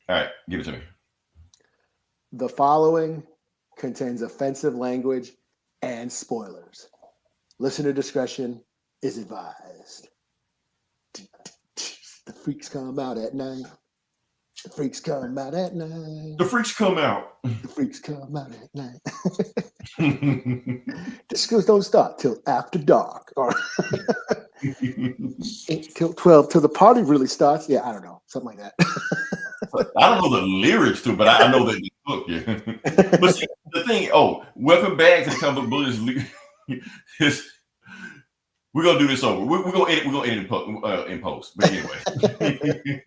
All right, give it to me. The following contains offensive language and spoilers. Listener discretion is advised. The freaks come out at night. The freaks come out at night. The freaks come out. The freaks come out at night. Discos don't start till after dark. Or 8 till 12 till the party really starts. Yeah, I don't know. Something like that. I don't know the lyrics to it, but I know that the book, yeah. But see, the thing, welcome back to the Comic Book Bullies. We're gonna do this over. We're gonna edit in post. But anyway,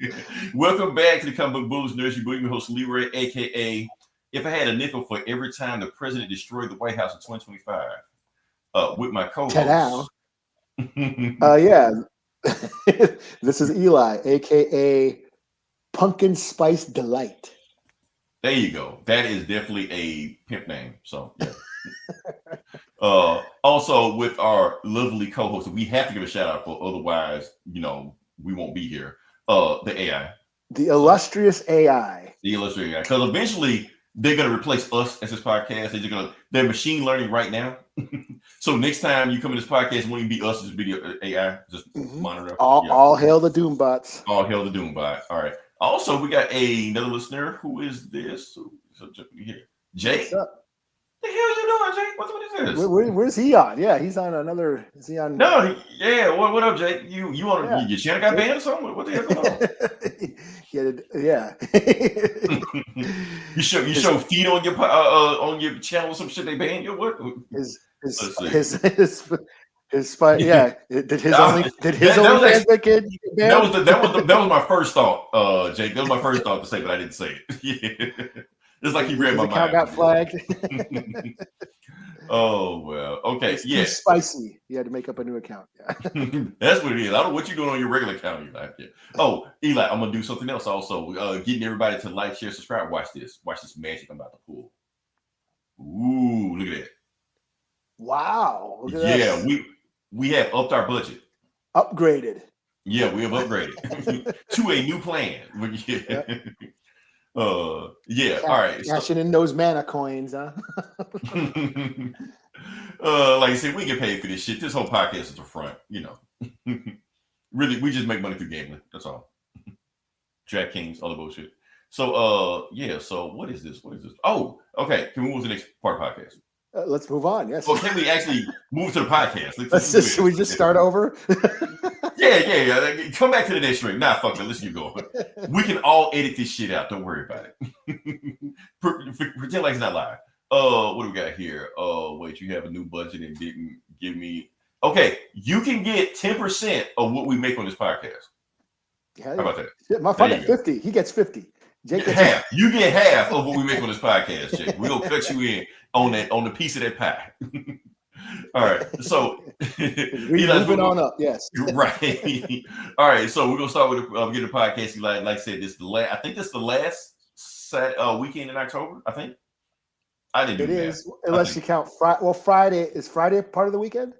welcome back to the Comic Book Bullies Nursery. Your host Leroy, aka If I Had a Nickel for Every Time the President Destroyed the White House in 2025, with my co-host. Yeah. This is Eli, aka Pumpkin Spice Delight. There you go. That is definitely a pimp name. So yeah. Also with our lovely co-host, we have to give a shout out for, otherwise, we won't be here. The AI. The illustrious AI. The illustrious AI. Because eventually they're gonna replace us as this podcast. They're machine learning right now. So next time you come in this podcast, it won't even be us, just video AI, just monitor. All hail the Doombots. All hail the Doombot. All right. Also, we got another listener. Who is this? So here. Jake. What's up? The hell you doing, Jake? What is this? Where's he on? Yeah, he's on another. Is he on? No, yeah. What up, Jake? You want your channel got banned or something? What the hell going on? Yeah. you show feet on your channel or some shit they banned you? What? His spine. Yeah. Did his OnlyFans that kid? That was my first thought, Jake. That was my first thought to say, but I didn't say it. Yeah. It's like he read my mind. Account got flagged. Oh well, okay, it's too spicy. You had to make up a new account. Yeah. That's what it is. I don't know what you're doing on your regular account, Eli. Yeah. Oh, Eli, I'm gonna do something else also. Getting everybody to like, share, subscribe. Watch this magic I'm about to pull. Ooh, look at that. Wow. Look at that. We have upped our budget. Upgraded. Yeah, we have upgraded to a new plan. Yeah. All right. Cashing in those mana coins, huh? Like I said, we get paid for this shit. This whole podcast is a front, Really, we just make money through gambling. That's all. DraftKings, all the bullshit. So, so what is this? Oh, okay. Can we move to the next part of the podcast? Let's move on. Yes. Well, can we actually move to the podcast? Should we just start over? Yeah. Come back to the next string. Nah, fuck it. Let's keep going. We can all edit this shit out. Don't worry about it. Pretend like it's not live. What do we got here? Wait, you have a new budget and didn't give me. Okay, you can get 10% of what we make on this podcast. How about that? Yeah, my father 50. He gets 50. Jake gets half. You get half of what we make on this podcast, Jake. We'll cut you in on the piece of that pie. All right, so we're moving on up. Yes, right. All right, so we're gonna start with getting the podcast. Like I said, this I think this is the last weekend in October. I think I didn't. It is, unless you count Friday. Well, Friday is Friday part of the weekend.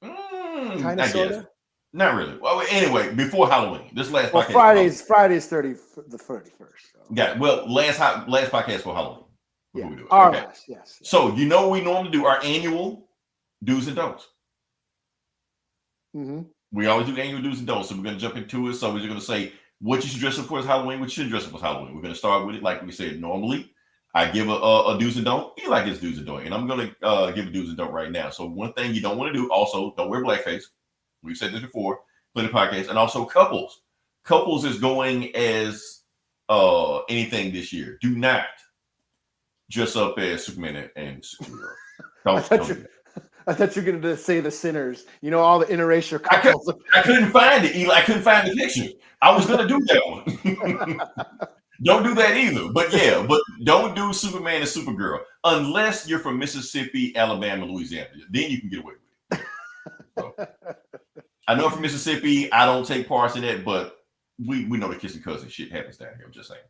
Kind of, sort of. Not really. Well, anyway, before Halloween, this last podcast. Friday's the 31st. So. Got it. Well, last podcast for Halloween. Yeah. We do it. Okay. Yes. So we normally do our annual do's and don'ts. Mm-hmm. We always do annual do's and don'ts. So we're going to jump into it. So we're going to say what you should dress up for is Halloween, what you shouldn't dress up for Halloween. We're going to start with it like we said normally. I give a do's and don't. Eli gets do's and don't. And I'm going to give a do's and don't right now. So one thing you don't want to do, also, don't wear blackface. We've said this before, plenty of podcasts. And also couples. Couples is going as anything this year. Do not dress up as Superman and Supergirl. I thought you were going to say the sinners. All the interracial couples. I couldn't find it, Eli. I couldn't find the picture. I was going to do that one. Don't do that either. But don't do Superman and Supergirl unless you're from Mississippi, Alabama, Louisiana. Then you can get away with it. So, I know from Mississippi, I don't take parts in that, but we know the kissing cousin shit happens down here. I'm just saying.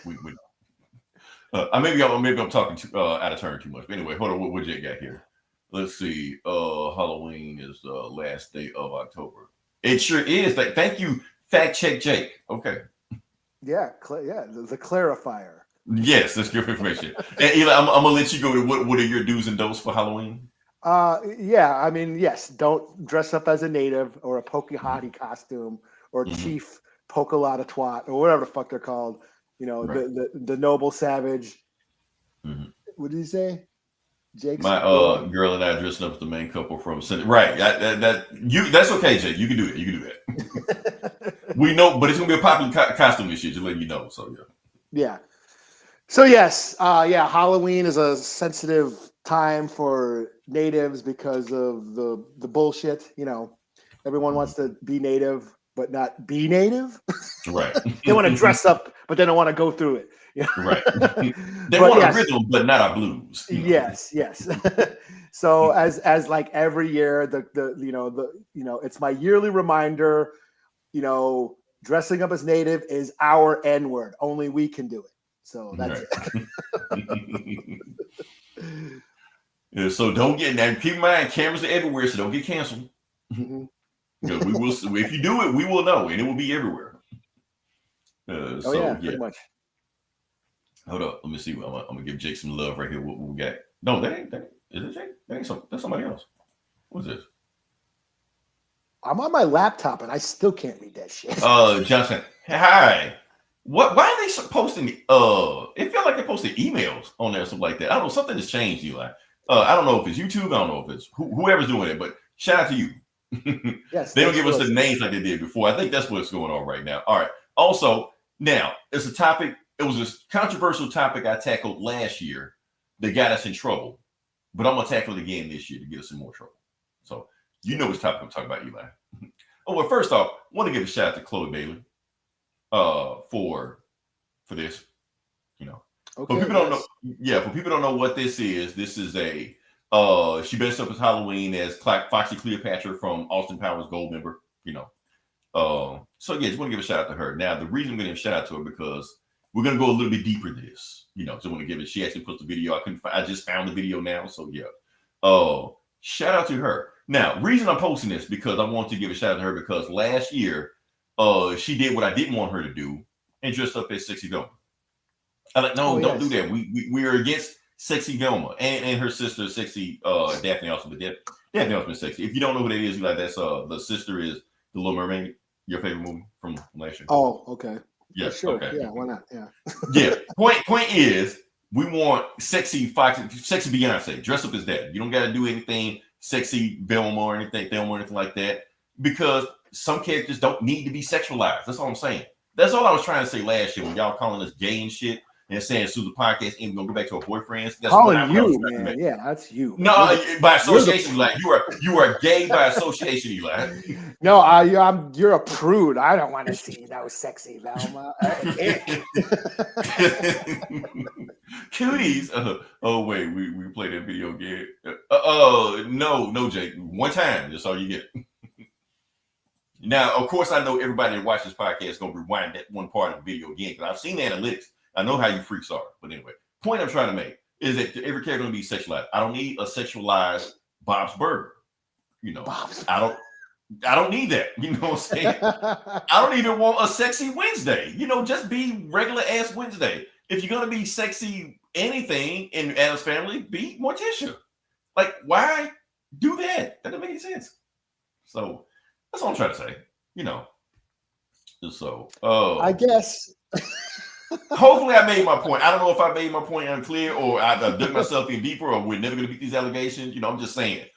We know. Maybe I'm talking out of turn too much. But anyway, hold on. What Jake got here? Let's see. Halloween is the last day of October. It sure is. Thank you. Fact check Jake. Okay. Yeah, the clarifier. Yes, that's good information. And Eli, I'm gonna let you go. What are your do's and don'ts for Halloween? Yeah, I mean, yes, don't dress up as a native or a Pocahontas costume or Chief Pokalata Twat or whatever the fuck they're called. You know, Right. the noble savage. Mm-hmm. What did he say? Jake's My girl and I dressing up as the main couple from right. That's okay, Jake. You can do it. You can do that. We know, but it's gonna be a popular costume this year. Just letting you know. So yeah. So yes, Halloween is a sensitive time for natives because of the bullshit. You know, everyone wants to be native, but not be native. Right. They want to dress up, but they don't want to go through it. Right. They want a rhythm, but not a blues. You know? Yes. So as like every year, it's my yearly reminder. You know, dressing up as native is our N word. Only we can do it. So that's it. Yeah, so don't get now. Keep in mind, cameras are everywhere, so don't get canceled. We will. If you do it, we will know, and it will be everywhere. Pretty much. Hold up, let me see. I'm gonna give Jake some love right here. What we got? No, that ain't. Is it Jake? That's somebody else. What's this? I'm on my laptop and I still can't read that shit. Johnson. Hi. Why are they posting? It felt like they posted emails on there, or something like that. I don't know. Something has changed, Eli. I don't know if it's YouTube. I don't know if it's whoever's doing it, but shout out to you. Yes, they don't give us the names like they did before. I think that's what's going on right now. All right. Also, now it's a topic. It was a controversial topic I tackled last year that got us in trouble, but I'm gonna tackle it again this year to get us in more trouble. So you know which topic I'm talking about, Eli. Well, first off, I want to give a shout out to Chloe Bailey for this. You know, okay, for people don't know, for people don't know what this is a she dressed up as Halloween as Foxy Cleopatra from Austin Powers Goldmember. You know, so yeah, just want to give a shout out to her. Now, the reason I'm going to give a shout out to her because we're going to go a little bit deeper into this. You know, so I want to give it. She actually puts the video. I just found the video now, so yeah. Shout out to her. Now, reason I'm posting this because I want to give a shout out to her because last year, she did what I didn't want her to do and dressed up as Sexy Velma. I'm like, no, don't do that. We are against Sexy Velma and her sister, Sexy Daphne also, but Daphne also been sexy. If you don't know who that is, like that's the sister is The Little Mermaid, your favorite movie from last year. Oh, okay. Yeah, sure. Okay. Yeah, why not? Yeah. Yeah. Point is, we want sexy Beyonce. Dress up as that. You don't got to do anything sexy Velma or anything like that because some characters don't need to be sexualized. That's all I'm saying. That's all I was trying to say last year when y'all calling us gay and shit and saying through the podcast and we're gonna go back to our boyfriends. That's calling you, man. Yeah, that's you. No, by association, Eli. You are gay by association, Eli. No, you're a prude. I don't want to see that was Sexy Velma. Cooties. Oh wait, we played that video game. No, Jake. One time, that's all you get. Now, of course, I know everybody that watches this podcast is gonna rewind that one part of the video again because I've seen the analytics. I know how you freaks are. But anyway, point I'm trying to make is that every character gonna be sexualized. I don't need a sexualized Bob's Burger. You know, I don't need that. You know what I'm saying? I don't even want a sexy Wednesday. You know, just be regular ass Wednesday. If you're gonna be sexy anything in Addams Family, be Morticia. Like, why do that? That doesn't make any sense. So that's all I'm trying to say. You know. So I guess. Hopefully I made my point. I don't know if I made my point unclear or I dug myself in deeper or we're never gonna beat these allegations. You know, I'm just saying.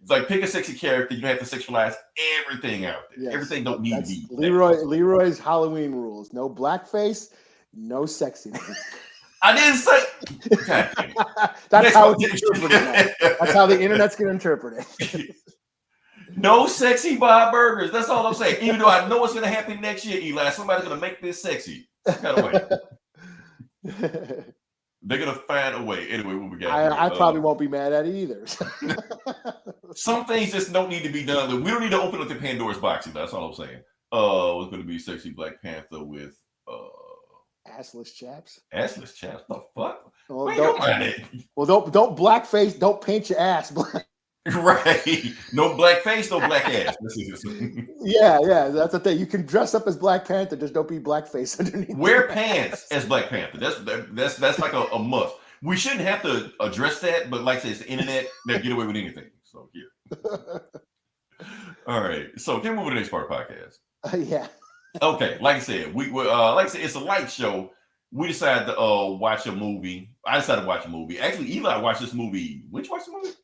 It's like pick a sexy character, you don't have to sexualize everything out there. Yes. Everything don't need to be Leroy's Halloween rules. No blackface, no sexiness. I didn't say okay. That's how it's interpreted. That's how the internet's gonna interpret it. No sexy Bob Burgers. That's all I'm saying. Even though I know what's gonna happen next year, Eli. Somebody's gonna make this sexy. They're gonna find a way. Anyway, what we got? I probably won't be mad at it either. Some things just don't need to be done. We don't need to open up the Pandora's box. That's all I'm saying. It's gonna be sexy Black Panther with assless chaps. Assless chaps. The fuck? Well, don't blackface. Don't paint your ass black. Right. No black face, no black ass. Yeah, that's the thing. You can dress up as Black Panther, just don't be blackface underneath. Wear pants as Black Panther. That's like a must. We shouldn't have to address that, but like I said, it's the internet. They'll get away with anything. So here. All right. So can we move to the next part of the podcast? Yeah. Okay. Like I said, it's a light show. We decided to watch a movie. I decided to watch a movie. Actually, Eli watched this movie. When did you watch the movie?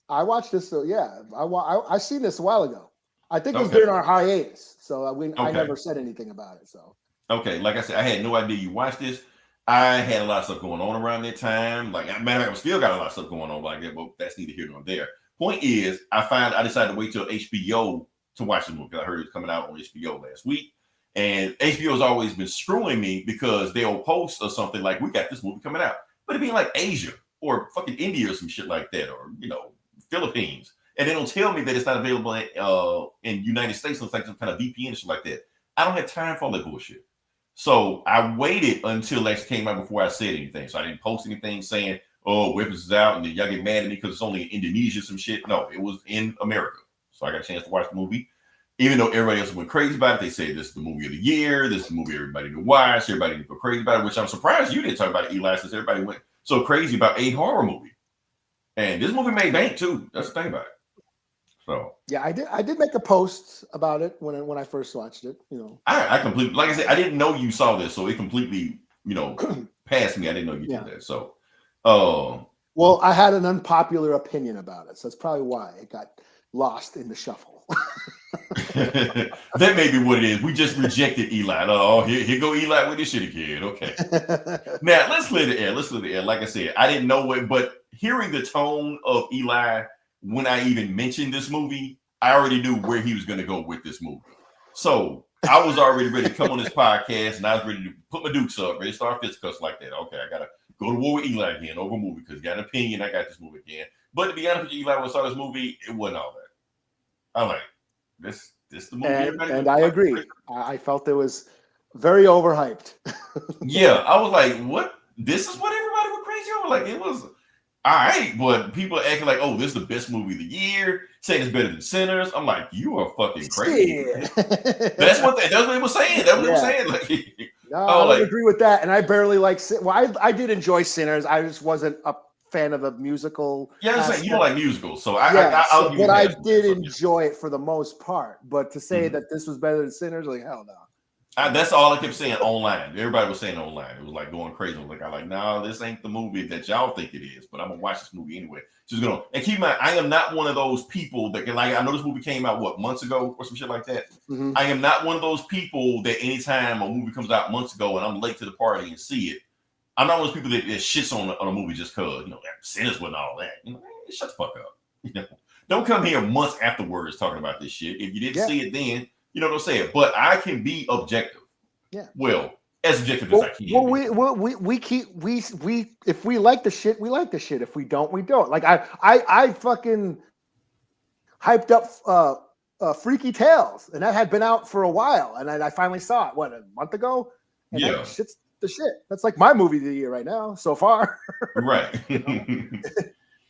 I watched this. I seen this a while ago. I think it was during our hiatus, so I never said anything about it. So okay, like I said, I had no idea you watched this. I had a lot of stuff going on around that time. Like, matter of fact, I still got a lot of stuff going on like that, but that's neither here nor there. Point is, I decided to wait till HBO to watch the movie. I heard it was coming out on HBO last week, and HBO has always been screwing me because they'll post or something like, "We got this movie coming out," but it'd be like Asia or fucking India or some shit like that, or Philippines. And they don't tell me that it's not available in United States. It's like some kind of VPN or shit like that. I don't have time for all that bullshit. So I waited until it actually came out before I said anything. So I didn't post anything saying, "Oh, weapons is out," and then y'all get mad at me because it's only in Indonesia, some shit. No, it was in America. So I got a chance to watch the movie. Even though everybody else went crazy about it, they say this is the movie of the year. This is the movie everybody to watch. Everybody to go crazy about it, which I'm surprised you didn't talk about it, Eli, since everybody went so crazy about a horror movie. And this movie made bank too. That's the thing about it. So yeah, I did make a post about it when I first watched it. I completely, like I said, I didn't know you saw this, so it completely passed me. I didn't know you did that. So well, I had an unpopular opinion about it, so that's probably why it got lost in the shuffle. That may be what it is. We just rejected Eli. Oh, here go Eli with this shit again. Okay. Now let's clear the air. Like I said, I didn't know it, but hearing the tone of Eli when I even mentioned this movie, I already knew where he was going to go with this movie. So I was already ready to come on this podcast, and I was ready to put my dukes up, ready to start fisticuffs like that. Okay, I got to go to war with Eli again over a movie because he got an opinion. I got this movie again. But to be honest with you, Eli, when I saw this movie, it wasn't all that. I'm like, this the movie. And I agree. I felt it was very overhyped. Yeah, I was like, what? This is what everybody went crazy over? Like, it was all right, but people are acting like, oh, this is the best movie of the year, saying it's better than Sinners. I'm like, you are fucking crazy. That's what they were saying. That's what they were saying. Like, no, I would agree with that. And I barely like. Well, I did enjoy Sinners. I just wasn't a fan of the musical. Yeah, I'm saying you don't like musicals, so but I did enjoy it for the most part. But to say that this was better than Sinners, like hell no. That's all I kept saying online. Everybody was saying online. It was like going crazy. I was like, no, this ain't the movie that y'all think it is. But I'm gonna watch this movie anyway. And keep in mind, I am not one of those people that can, like, I know this movie came out months ago or some shit like that. Mm-hmm. I am not one of those people that anytime a movie comes out months ago and I'm late to the party and see it, I'm not one of those people that shits on a movie just because Sinners wasn't all that. Shut the fuck up. Don't come here months afterwards talking about this shit. If you didn't see it then. Don't say it, but I can be objective. Yeah. Well, as objective as I can. Well, we if we like the shit, we like the shit. If we don't, we don't. Like I fucking hyped up Freaky Tales, and that had been out for a while, and I finally saw it a month ago. And that shit's the shit. That's like my movie of the year right now so far. Right. And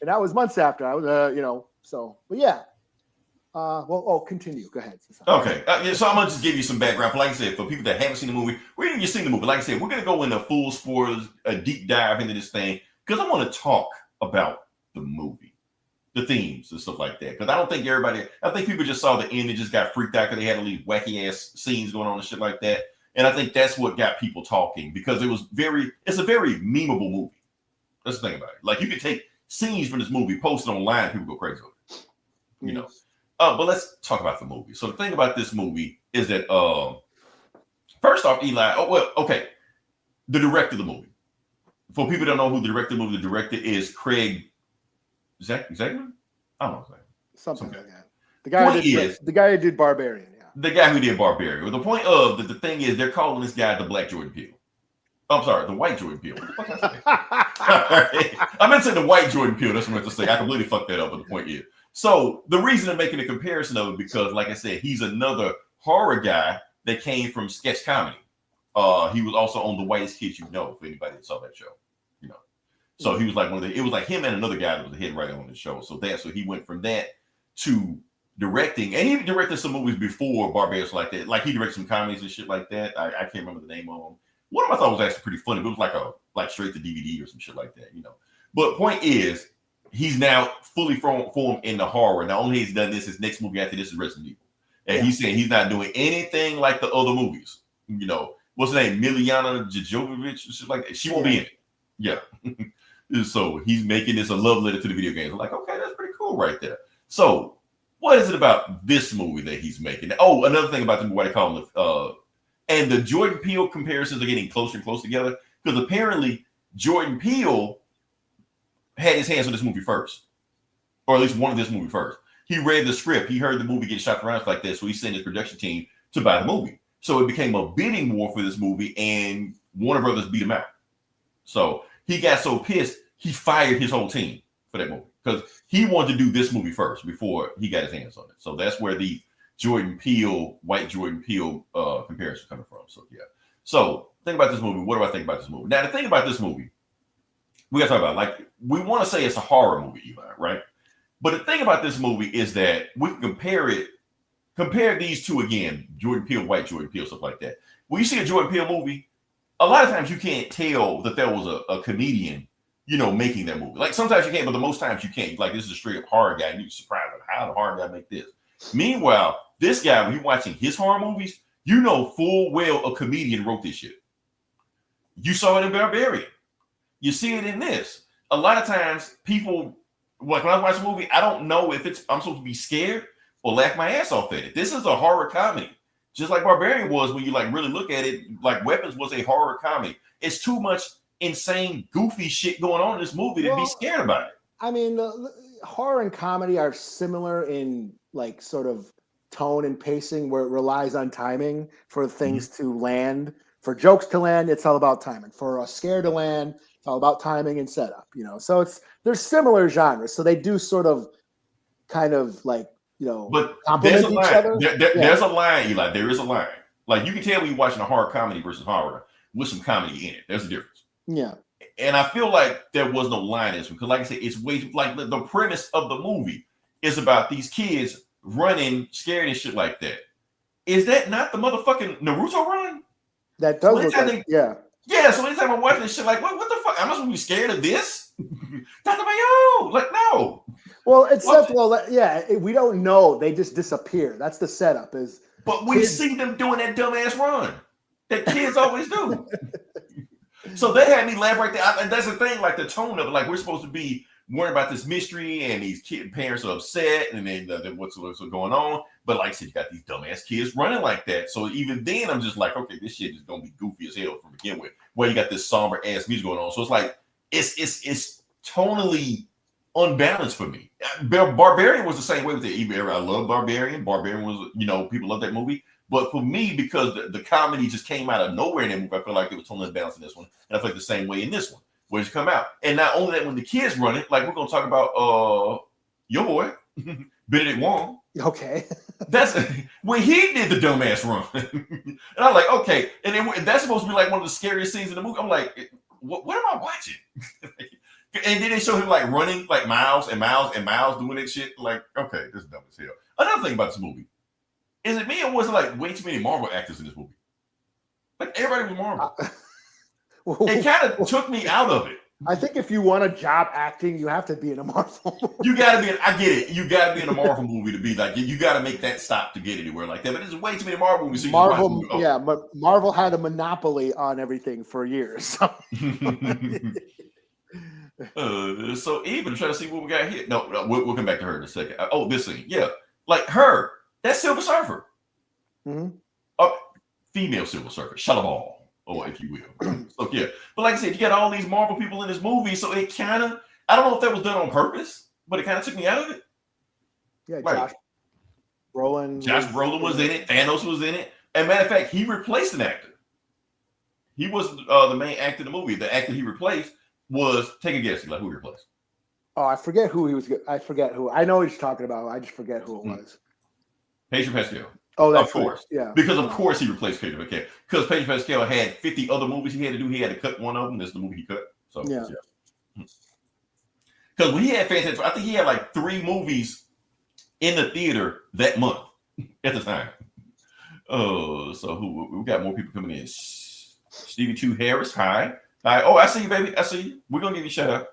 that was months after I was, So, but yeah. Continue. Go ahead. Okay. So I'm going to just give you some background. Like I said, for people that haven't seen the movie, we didn't just seen the movie. Like I said, we're going to go into full spoilers, a deep dive into this thing, because I want to talk about the movie, the themes and stuff like that. Because I think people just saw the end and just got freaked out because they had all these wacky ass scenes going on and shit like that. And I think that's what got people talking because it's a very memeable movie. That's the thing about it. Like you could take scenes from this movie, post it online, people go crazy over it. But let's talk about the movie. So the thing about this movie is that, first off, Eli. The director of the movie. For people that don't know who the director of the movie, the director is Craig Zagman? I don't know. Something like that. The guy who did Barbarian. Yeah. The guy who did Barbarian. Well, the point of the thing is they're calling this guy the Black Jordan Peele. I'm sorry, the White Jordan Peele. What the fuck did I say? I meant to say the White Jordan Peele. That's what I meant to say. I completely fucked that up. But the point is. So the reason I'm making a comparison of it because, like I said, he's another horror guy that came from sketch comedy. He was also on The Whitest Kids You Know, for anybody that saw that show. So he was like it was like him and another guy that was the head writer on the show. So he went from that to directing, and he directed some movies before Barbarians like that. Like he directed some comedies and shit like that. I can't remember the name of them. One of them I thought was actually pretty funny, but it was like straight to DVD or some shit like that, you know. But point is, he's now fully formed into horror. Not only he's done this, his next movie after this is Resident Evil. And he's saying he's not doing anything like the other movies. You know, what's her name? Miliana Jovovich, shit like that. She won't be in it. Yeah. So he's making this a love letter to the video games. I'm like, okay, that's pretty cool right there. So what is it about this movie that he's making? Oh, another thing about the movie, what I call it, and the Jordan Peele comparisons are getting closer and closer together because apparently Jordan Peele had his hands on this movie first, or at least wanted this movie first. He read the script. He heard the movie get shot around like that, so he sent his production team to buy the movie. So it became a bidding war for this movie, and Warner Brothers beat him out. So he got so pissed, he fired his whole team for that movie because he wanted to do this movie first before he got his hands on it. So that's where the Jordan Peele, white Jordan Peele comparison coming from. So yeah. So think about this movie. What do I think about this movie? Now the thing about this movie, we got to talk about, like, we want to say it's a horror movie, Eli, right? But the thing about this movie is that we can compare these two again, Jordan Peele, white Jordan Peele, stuff like that. When you see a Jordan Peele movie, a lot of times you can't tell that there was a comedian, you know, making that movie. Like sometimes you can, but the most times you can't. Like this is a straight up horror guy, and you're surprised like how the horror guy make this. Meanwhile, this guy, when you're watching his horror movies, you know full well a comedian wrote this shit. You saw it in Barbarian. You see it in this. A lot of times people, like when I watch a movie, I don't know if I'm supposed to be scared or laugh my ass off at it. This is a horror comedy. Just like Barbarian was, when you like really look at it, like Weapons was a horror comedy. It's too much insane, goofy shit going on in this movie to be scared about it. I mean, the horror and comedy are similar in like sort of tone and pacing, where it relies on timing for things to land. For jokes to land, it's all about timing. For a scare to land, it's all about timing and setup, you know. So they're similar genres. So they do sort of kind of like, you know, but complement each other. There's a line, Eli. There is a line. Like you can tell when you're watching a horror comedy versus horror with some comedy in it. There's a difference. Yeah. And I feel like there was no line in this one because, like I said, it's way like the premise of the movie is about these kids running, scared and shit like that. Is that not the motherfucking Naruto run? That does look like, yeah. Yeah, so anytime I'm watching this shit, like, what the fuck? I'm not supposed to be scared of this? Like, no. Well, we don't know. They just disappear. That's the setup. But we see them doing that dumbass run that kids always do. So that had me laugh right there. And that's the thing, like the tone of it, like we're supposed to be worrying about this mystery and these parents are upset and then what's going on. But like I said, you got these dumbass kids running like that. So even then, I'm just like, okay, this shit is gonna be goofy as hell from begin with. Where you got this somber ass music going on. So it's like it's tonally unbalanced for me. Barbarian was the same way with it. I love Barbarian. Barbarian was, you know, people love that movie. But for me, because the comedy just came out of nowhere in that movie, I feel like it was totally unbalanced in this one. And I feel like the same way in this one, where it's come out. And not only that, when the kids run it, like we're gonna talk about your boy, Benedict Wong. Okay. That's when he did the dumbass run. And I'm like, okay. And then that's supposed to be like one of the scariest scenes in the movie. I'm like, what am I watching? And then they show him like running like miles and miles and miles doing that shit. Like, okay, this is dumb as hell. Another thing about this movie, is it me or was it like way too many Marvel actors in this movie? Like everybody was Marvel. It kind of took me out of it. I think if you want a job acting, you have to be in a Marvel movie. You got to be. I get it. You got to be in a Marvel movie to be like. You got to make that stop to get anywhere like that. But there's way too many Marvel movies. So but Marvel had a monopoly on everything for years. So. So even trying to see what we got here. No, we'll come back to her in a second. Oh, this scene, yeah, like her. That's Silver Surfer. Female Silver Surfer, Shalabal, or if you will. So yeah, but like I said, you got all these Marvel people in this movie, so it kind of, I don't know if that was done on purpose, but it kind of took me out of it. Yeah, like, Josh Brolin was in it. Thanos was in it. And matter of fact, he replaced an actor. He was the main actor in the movie. The actor he replaced was, take a guess, like who he replaced. Oh, I forget who he was. I forget who. I know what you're talking about. I just forget who it was. Pedro Pascal. Oh, that's of course. Right. Yeah. Because of course he replaced Pedro Pascal. Because Pedro Pascal had 50 other movies he had to do. He had to cut one of them. That's the movie he cut. So yeah. Because when he had Fantastic, I think he had like 3 movies in the theater that month at the time. So who we got more people coming in? Stevie 2 Harris, hi. Hi. Oh, I see you, baby. I see you. We're gonna give you a shout out.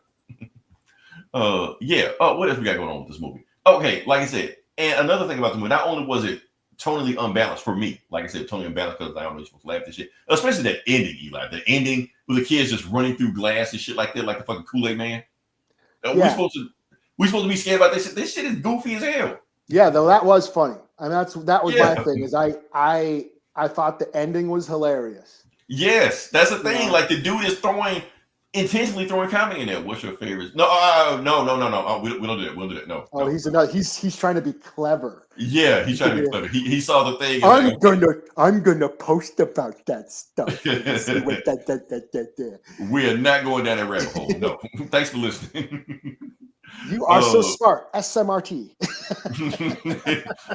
Yeah. Oh, what else we got going on with this movie? Okay, like I said, and another thing about the movie, not only was it totally unbalanced for me, like I said, totally unbalanced because I don't know you're supposed to laugh at this shit, especially that ending, Eli. The ending with the kids just running through glass and shit like that, like the fucking Kool-Aid man. We supposed to be scared about this shit. This shit is goofy as hell. Yeah, though that was funny. I mean, that was my thing. Is I thought the ending was hilarious. Yes, that's the thing. Yeah. Like the dude is intentionally throwing comedy in there. What's your favorite? No. Oh, we don't do that. We'll do that. No. Oh, no. He's trying to be clever. Yeah, he's trying to be clever. He saw the thing. I'm gonna post about that stuff. We are not going down that rabbit hole. No. Thanks for listening. You are so smart. SMRT.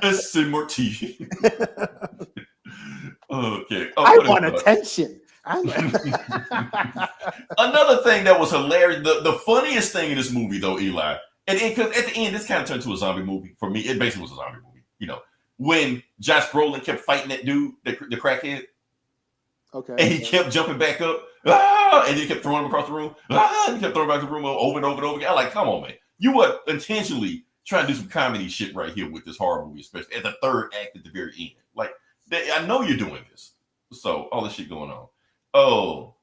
SMRT. Okay. I want attention. Another thing that was hilarious, the funniest thing in this movie, though, Eli, and because at the end, this kind of turned to a zombie movie. For me, it basically was a zombie movie. You know, when Josh Brolin kept fighting that dude, the crackhead. Okay. And he kept jumping back up, and he kept throwing him across the room, and he kept throwing him back to the room over and over and over again. I'm like, come on, man. You were intentionally trying to do some comedy shit right here with this horror movie, especially at the third act at the very end. Like, I know you're doing this. So, all this shit going on. Oh,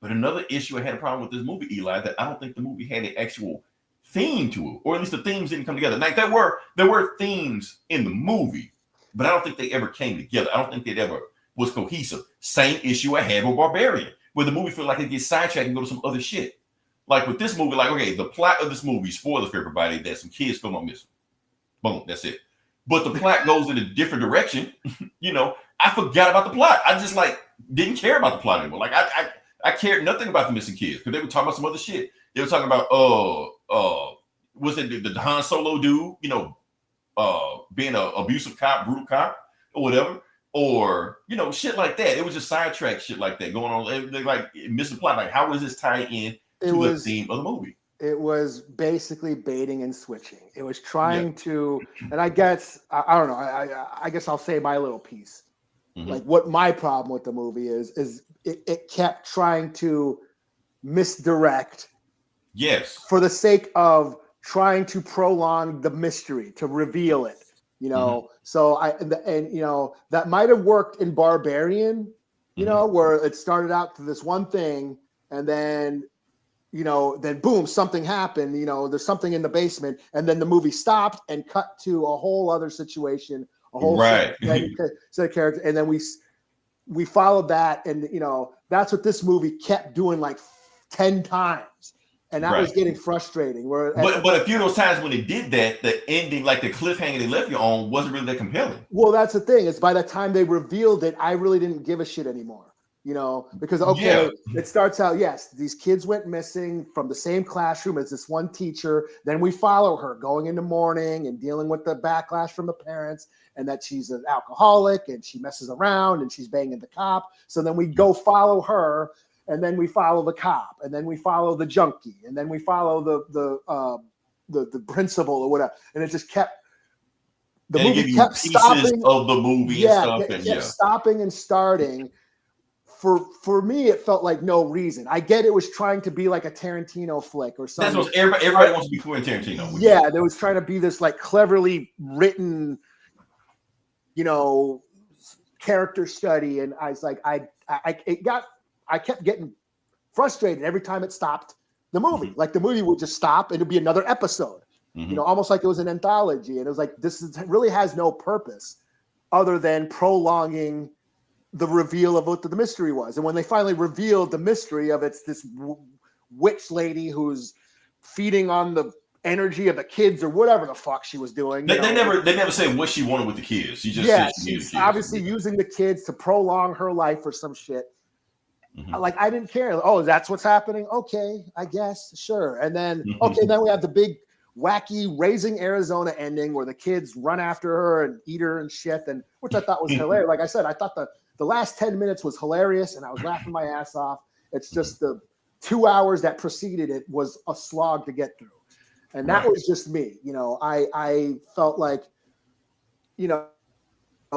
but another issue I had a problem with this movie, Eli, that I don't think the movie had an actual theme to it, or at least the themes didn't come together. Like, there were themes in the movie, but I don't think they ever came together. I don't think it ever was cohesive. Same issue I had with Barbarian, where the movie felt like it gets sidetracked and go to some other shit. Like with this movie, like, okay, the plot of this movie, spoilers for everybody, that some kids come on missing. Boom, that's it. But the plot goes in a different direction. You know, I forgot about the plot. I just didn't care about the plot anymore. Like I cared nothing about the missing kids because they were talking about some other shit. They were talking about was it the Han Solo dude, you know, being an abusive cop, brutal cop, or whatever, or you know, shit like that. It was just sidetrack shit like that going on. They like missing plot. Like, how does this tie in to the theme of the movie? It was basically baiting and switching. It was trying to, and I guess I don't know. I guess I'll say my little piece. Mm-hmm. Like what my problem with the movie is it kept trying to misdirect. Yes. For the sake of trying to prolong the mystery, to reveal it. You know, so and you know, that might have worked in Barbarian, you know, where it started out to this one thing and then, you know, then boom, something happened, you know, there's something in the basement and then the movie stopped and cut to a whole other situation, a whole set of characters. And then we followed that. And, you know, that's what this movie kept doing like 10 times. And that was getting frustrating. But a few of those times when they did that, the ending, like the cliffhanger they left you on, wasn't really that compelling. Well, that's the thing. Is by the time they revealed it, I really didn't give a shit anymore. You know, because it starts out, yes, these kids went missing from the same classroom as this one teacher. Then we follow her going into mourning and dealing with the backlash from the parents and that she's an alcoholic and she messes around and she's banging the cop. So then we go follow her. And then we follow the cop, and then we follow the junkie, and then we follow the principal or whatever. And it just kept the movie kept stopping of the movie. And stuff, it kept stopping and starting. For me, it felt like no reason. I get it was trying to be like a Tarantino flick or something. That's what everybody wants to be Quentin Tarantino. Yeah, there was trying to be this like cleverly written, you know, character study, and I was like, I kept getting frustrated every time it stopped the movie. Mm-hmm. Like the movie would just stop and it'd be another episode, you know, almost like it was an anthology. And it was like, really has no purpose other than prolonging the reveal of what the mystery was. And when they finally revealed the mystery of it's this witch lady who's feeding on the energy of the kids or whatever the fuck she was doing. They never said what she wanted with the kids. She just said she's obviously using the kids to prolong her life or some shit. Mm-hmm. Like, I didn't care. Oh, that's what's happening? Okay, I guess. Sure. And then, then we have the big, wacky Raising Arizona ending where the kids run after her and eat her and shit, and which I thought was hilarious. Like I said, I thought the last 10 minutes was hilarious, and I was laughing my ass off. It's just the 2 hours that preceded it was a slog to get through. And that was just me. I felt like,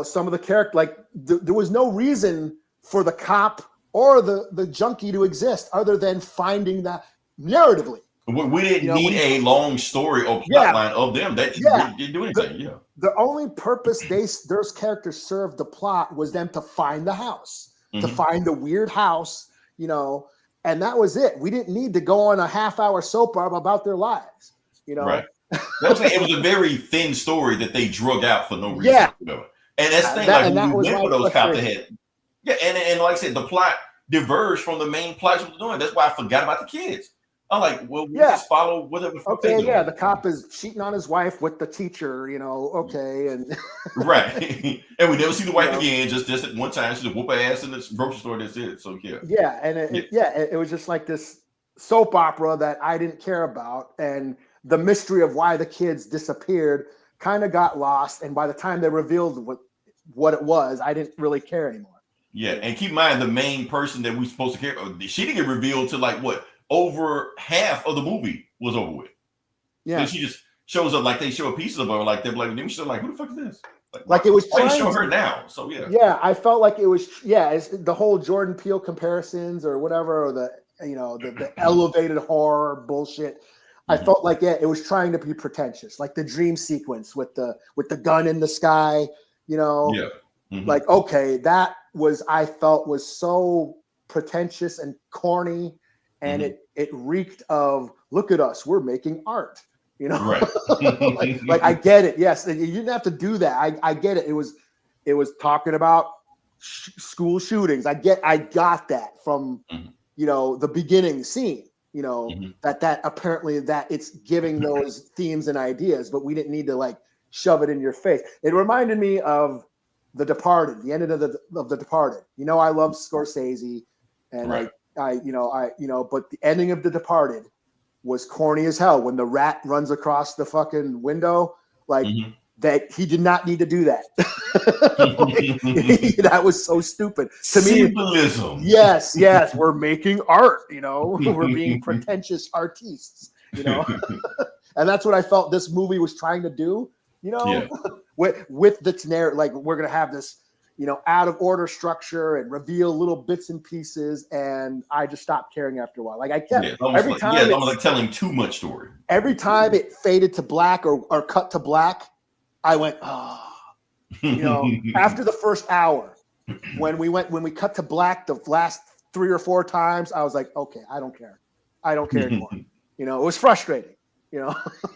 some of the character, like there was no reason for the cop or the junkie to exist other than finding that narratively. We didn't need a long story or plotline of them. That didn't do anything. The only purpose those characters served the plot was them to find the house, to find the weird house, and that was it. We didn't need to go on a half-hour soap opera about their lives, Right. It was a very thin story that they drug out for no reason. Yeah. And that's the thing, when we went for those cops ahead. Yeah, and like I said, the plot diverged from the main plot we were doing. That's why I forgot about the kids. I'm like, well, we just follow whatever. Okay, the cop is cheating on his wife with the teacher, okay, and right, and we never see the wife again. Just at one time, she just whoop her ass in the grocery store. That's it. So it was just like this soap opera that I didn't care about, and the mystery of why the kids disappeared kind of got lost. And by the time they revealed what it was, I didn't really care anymore. Yeah, and keep in mind the main person that we supposed to care about, she didn't get revealed to over half of the movie was over with. Yeah, and she just shows up like they show pieces of her, like they're like, then she's like, who the fuck is this? Like it was trying to show her now. So yeah, I felt like it was it's the whole Jordan Peele comparisons or whatever, or the elevated horror bullshit. I felt like it was trying to be pretentious, like the dream sequence with the gun in the sky, like okay, that was I felt was so pretentious and corny. And it reeked of, look at us, we're making art, Right. like I get it. Yes, you didn't have to do that. I get it. It was talking about school shootings. I got that from the beginning scene. That apparently that it's giving those themes and ideas, but we didn't need to shove it in your face. It reminded me of The Departed, the ending of the Departed. I love Scorsese, and right. But the ending of The Departed was corny as hell when the rat runs across the fucking window, that he did not need to do that. That was so stupid to me. Symbolism. Yes, we're making art, we're being pretentious artists, and that's what I felt this movie was trying to do, with the narrative, like we're gonna have this out of order structure and reveal little bits and pieces. And I just stopped caring after a while. Like I kept every time almost telling too much story. Every time it faded to black or cut to black, I went, after the first hour, when we cut to black the last 3 or 4 times, I was like, okay, I don't care anymore. It was frustrating.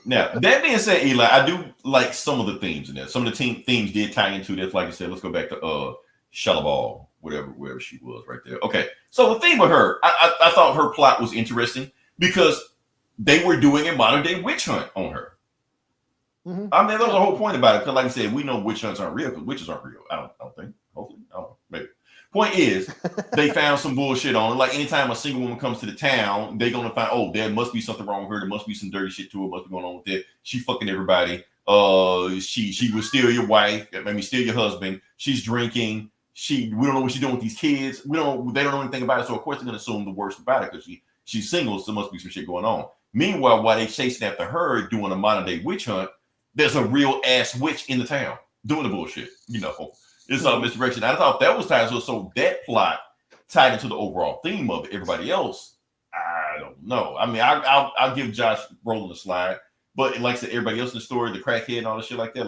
Now, that being said, Eli, I do like some of the themes in there. Some of the themes did tie into this. Like I said, let's go back to Shellaball, wherever she was right there. Okay, so the theme with her, I thought her plot was interesting because they were doing a modern day witch hunt on her. I mean, that was the whole point about it. Because like I said, we know witch hunts aren't real because witches aren't real. I don't think. Hopefully, I don't know. Maybe. Point is, they found some bullshit on it. Like anytime a single woman comes to the town, they're gonna find, there must be something wrong with her. There must be some dirty shit to her. Must be going on with it. She fucking everybody. She was still your wife. Still your husband. She's drinking. We don't know what she's doing with these kids. They don't know anything about it. So of course they're gonna assume the worst about it because she's single. So there must be some shit going on. Meanwhile, while they chasing after her doing a modern day witch hunt, there's a real ass witch in the town doing the bullshit. It's all misdirection. I thought that was tied to so that plot tied into the overall theme of it. Everybody else, I don't know. I mean, I'll give Josh Brolin a slide, but like I said, everybody else in the story, the crackhead and all the shit like that,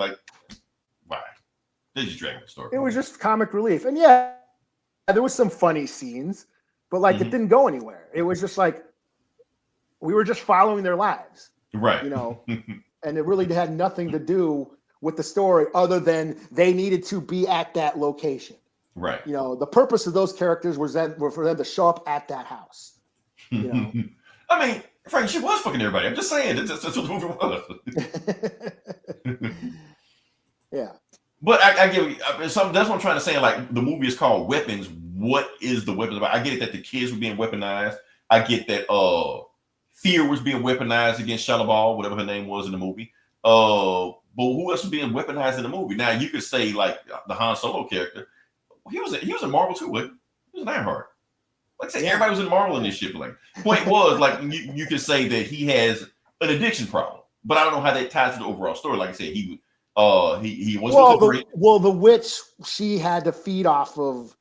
why? They just dragging the story. It was just comic relief, and there was some funny scenes, but it didn't go anywhere. It was just like we were just following their lives, right? And it really had nothing to do with the story other than they needed to be at that location. Right. The purpose of those characters were for them to show up at that house. I mean, Frank, she was fucking everybody. I'm just saying that's what the movie was. Yeah. But I give that's what I'm trying to say. Like the movie is called Weapons. What is the weapons about? I get it that the kids were being weaponized. I get that fear was being weaponized against Shellaball, whatever her name was in the movie. But who else was being weaponized in the movie? Now you could say like the Han Solo character. He was in Marvel too. He was an Ironheart. Like I said, everybody was in Marvel in this shit. Like point was like you could say that he has an addiction problem. but I don't know how that ties to the overall story. Like I said, he was great. The witch, she had to feed off of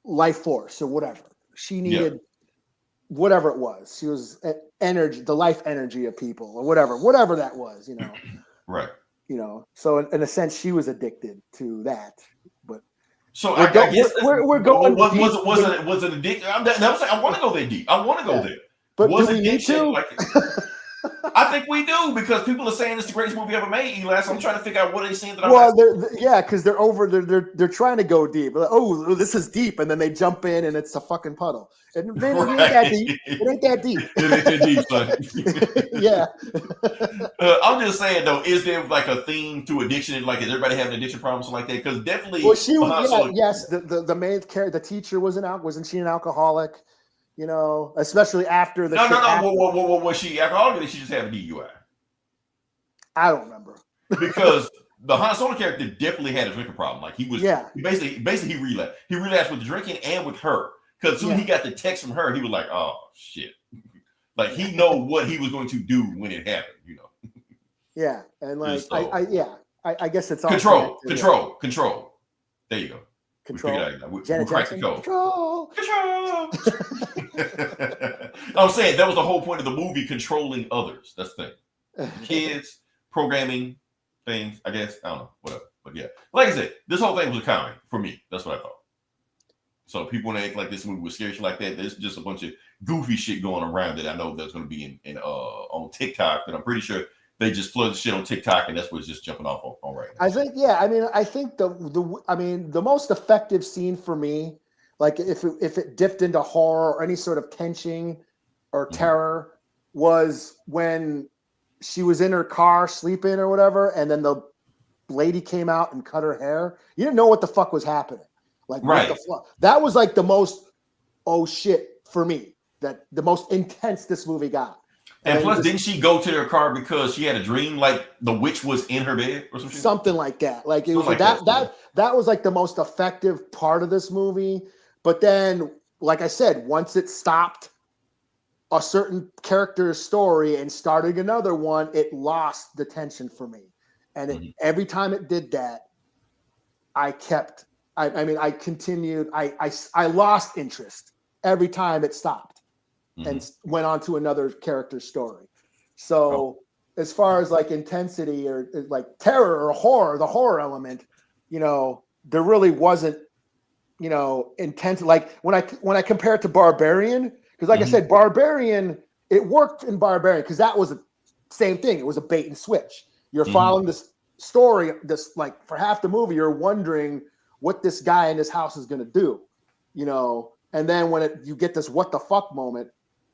life force or whatever. She needed whatever it was. She was energy, the life energy of people or whatever that was, you know. Right. You know, so in a sense, she was addicted to that. But so I guess we're going. Was it addicted? I'm saying I want to go there deep. I want to go there. But was do we need to? I think we do because people are saying it's the greatest movie ever made, Eli. So I'm trying to figure out what they're saying. Because they're trying to go deep. Like, oh, this is deep, and then they jump in, and it's a fucking puddle. And it ain't that deep. It ain't that deep. It ain't that deep, son. Yeah. I'm just saying though, is there like a theme to addiction? Like, is everybody having addiction problems like that? Because definitely. Well, she was. Yes, the main character, the teacher, wasn't she an alcoholic? You know, especially after the. No. Was she alcoholic or did she just have a DUI? I don't remember. Because the Han Solo character definitely had a drinking problem. Like he was. Yeah. Basically, he relapsed. He relapsed with the drinking and with her. Because soon he got the text from her, he was like, "Oh shit!" Like he know what he was going to do when it happened. You know. Yeah, and like I guess it's all control. There you go. Control. We cracked the code. Control. I'm saying that was the whole point of the movie, controlling others. That's the thing. Kids, programming, things, I guess. I don't know, whatever. But yeah, like I said, this whole thing was a comedy for me. That's what I thought. So people want to act like this movie was scary like that. There's just a bunch of goofy shit going around that I know that's going to be in on TikTok, but I'm pretty sure they just flood the shit on TikTok, and that's what's just jumping off on right now. I think the most effective scene for me, like if it dipped into horror or any sort of tension or terror, was when she was in her car sleeping or whatever, and then the lady came out and cut her hair. You didn't know what the fuck was happening. Like, right. What the fuck? That was like the most oh shit for me. That the most intense this movie got. And plus, didn't she go to their car because she had a dream like the witch was in her bed or something? Something like that. Like it was like that was like the most effective part of this movie. But then, like I said, once it stopped a certain character's story and started another one, it lost the tension for me. And every time it did that, I continued. I lost interest every time it stopped. And went on to another character's story. So as far as like intensity or like terror or horror, the horror element, you know, there really wasn't, you know, intense. Like when I compare it to Barbarian, because like I said, Barbarian, it worked in Barbarian because that was the same thing. It was a bait and switch. You're following this story, this like for half the movie, you're wondering what this guy in this house is going to do, you know, and then when you get this what the fuck moment,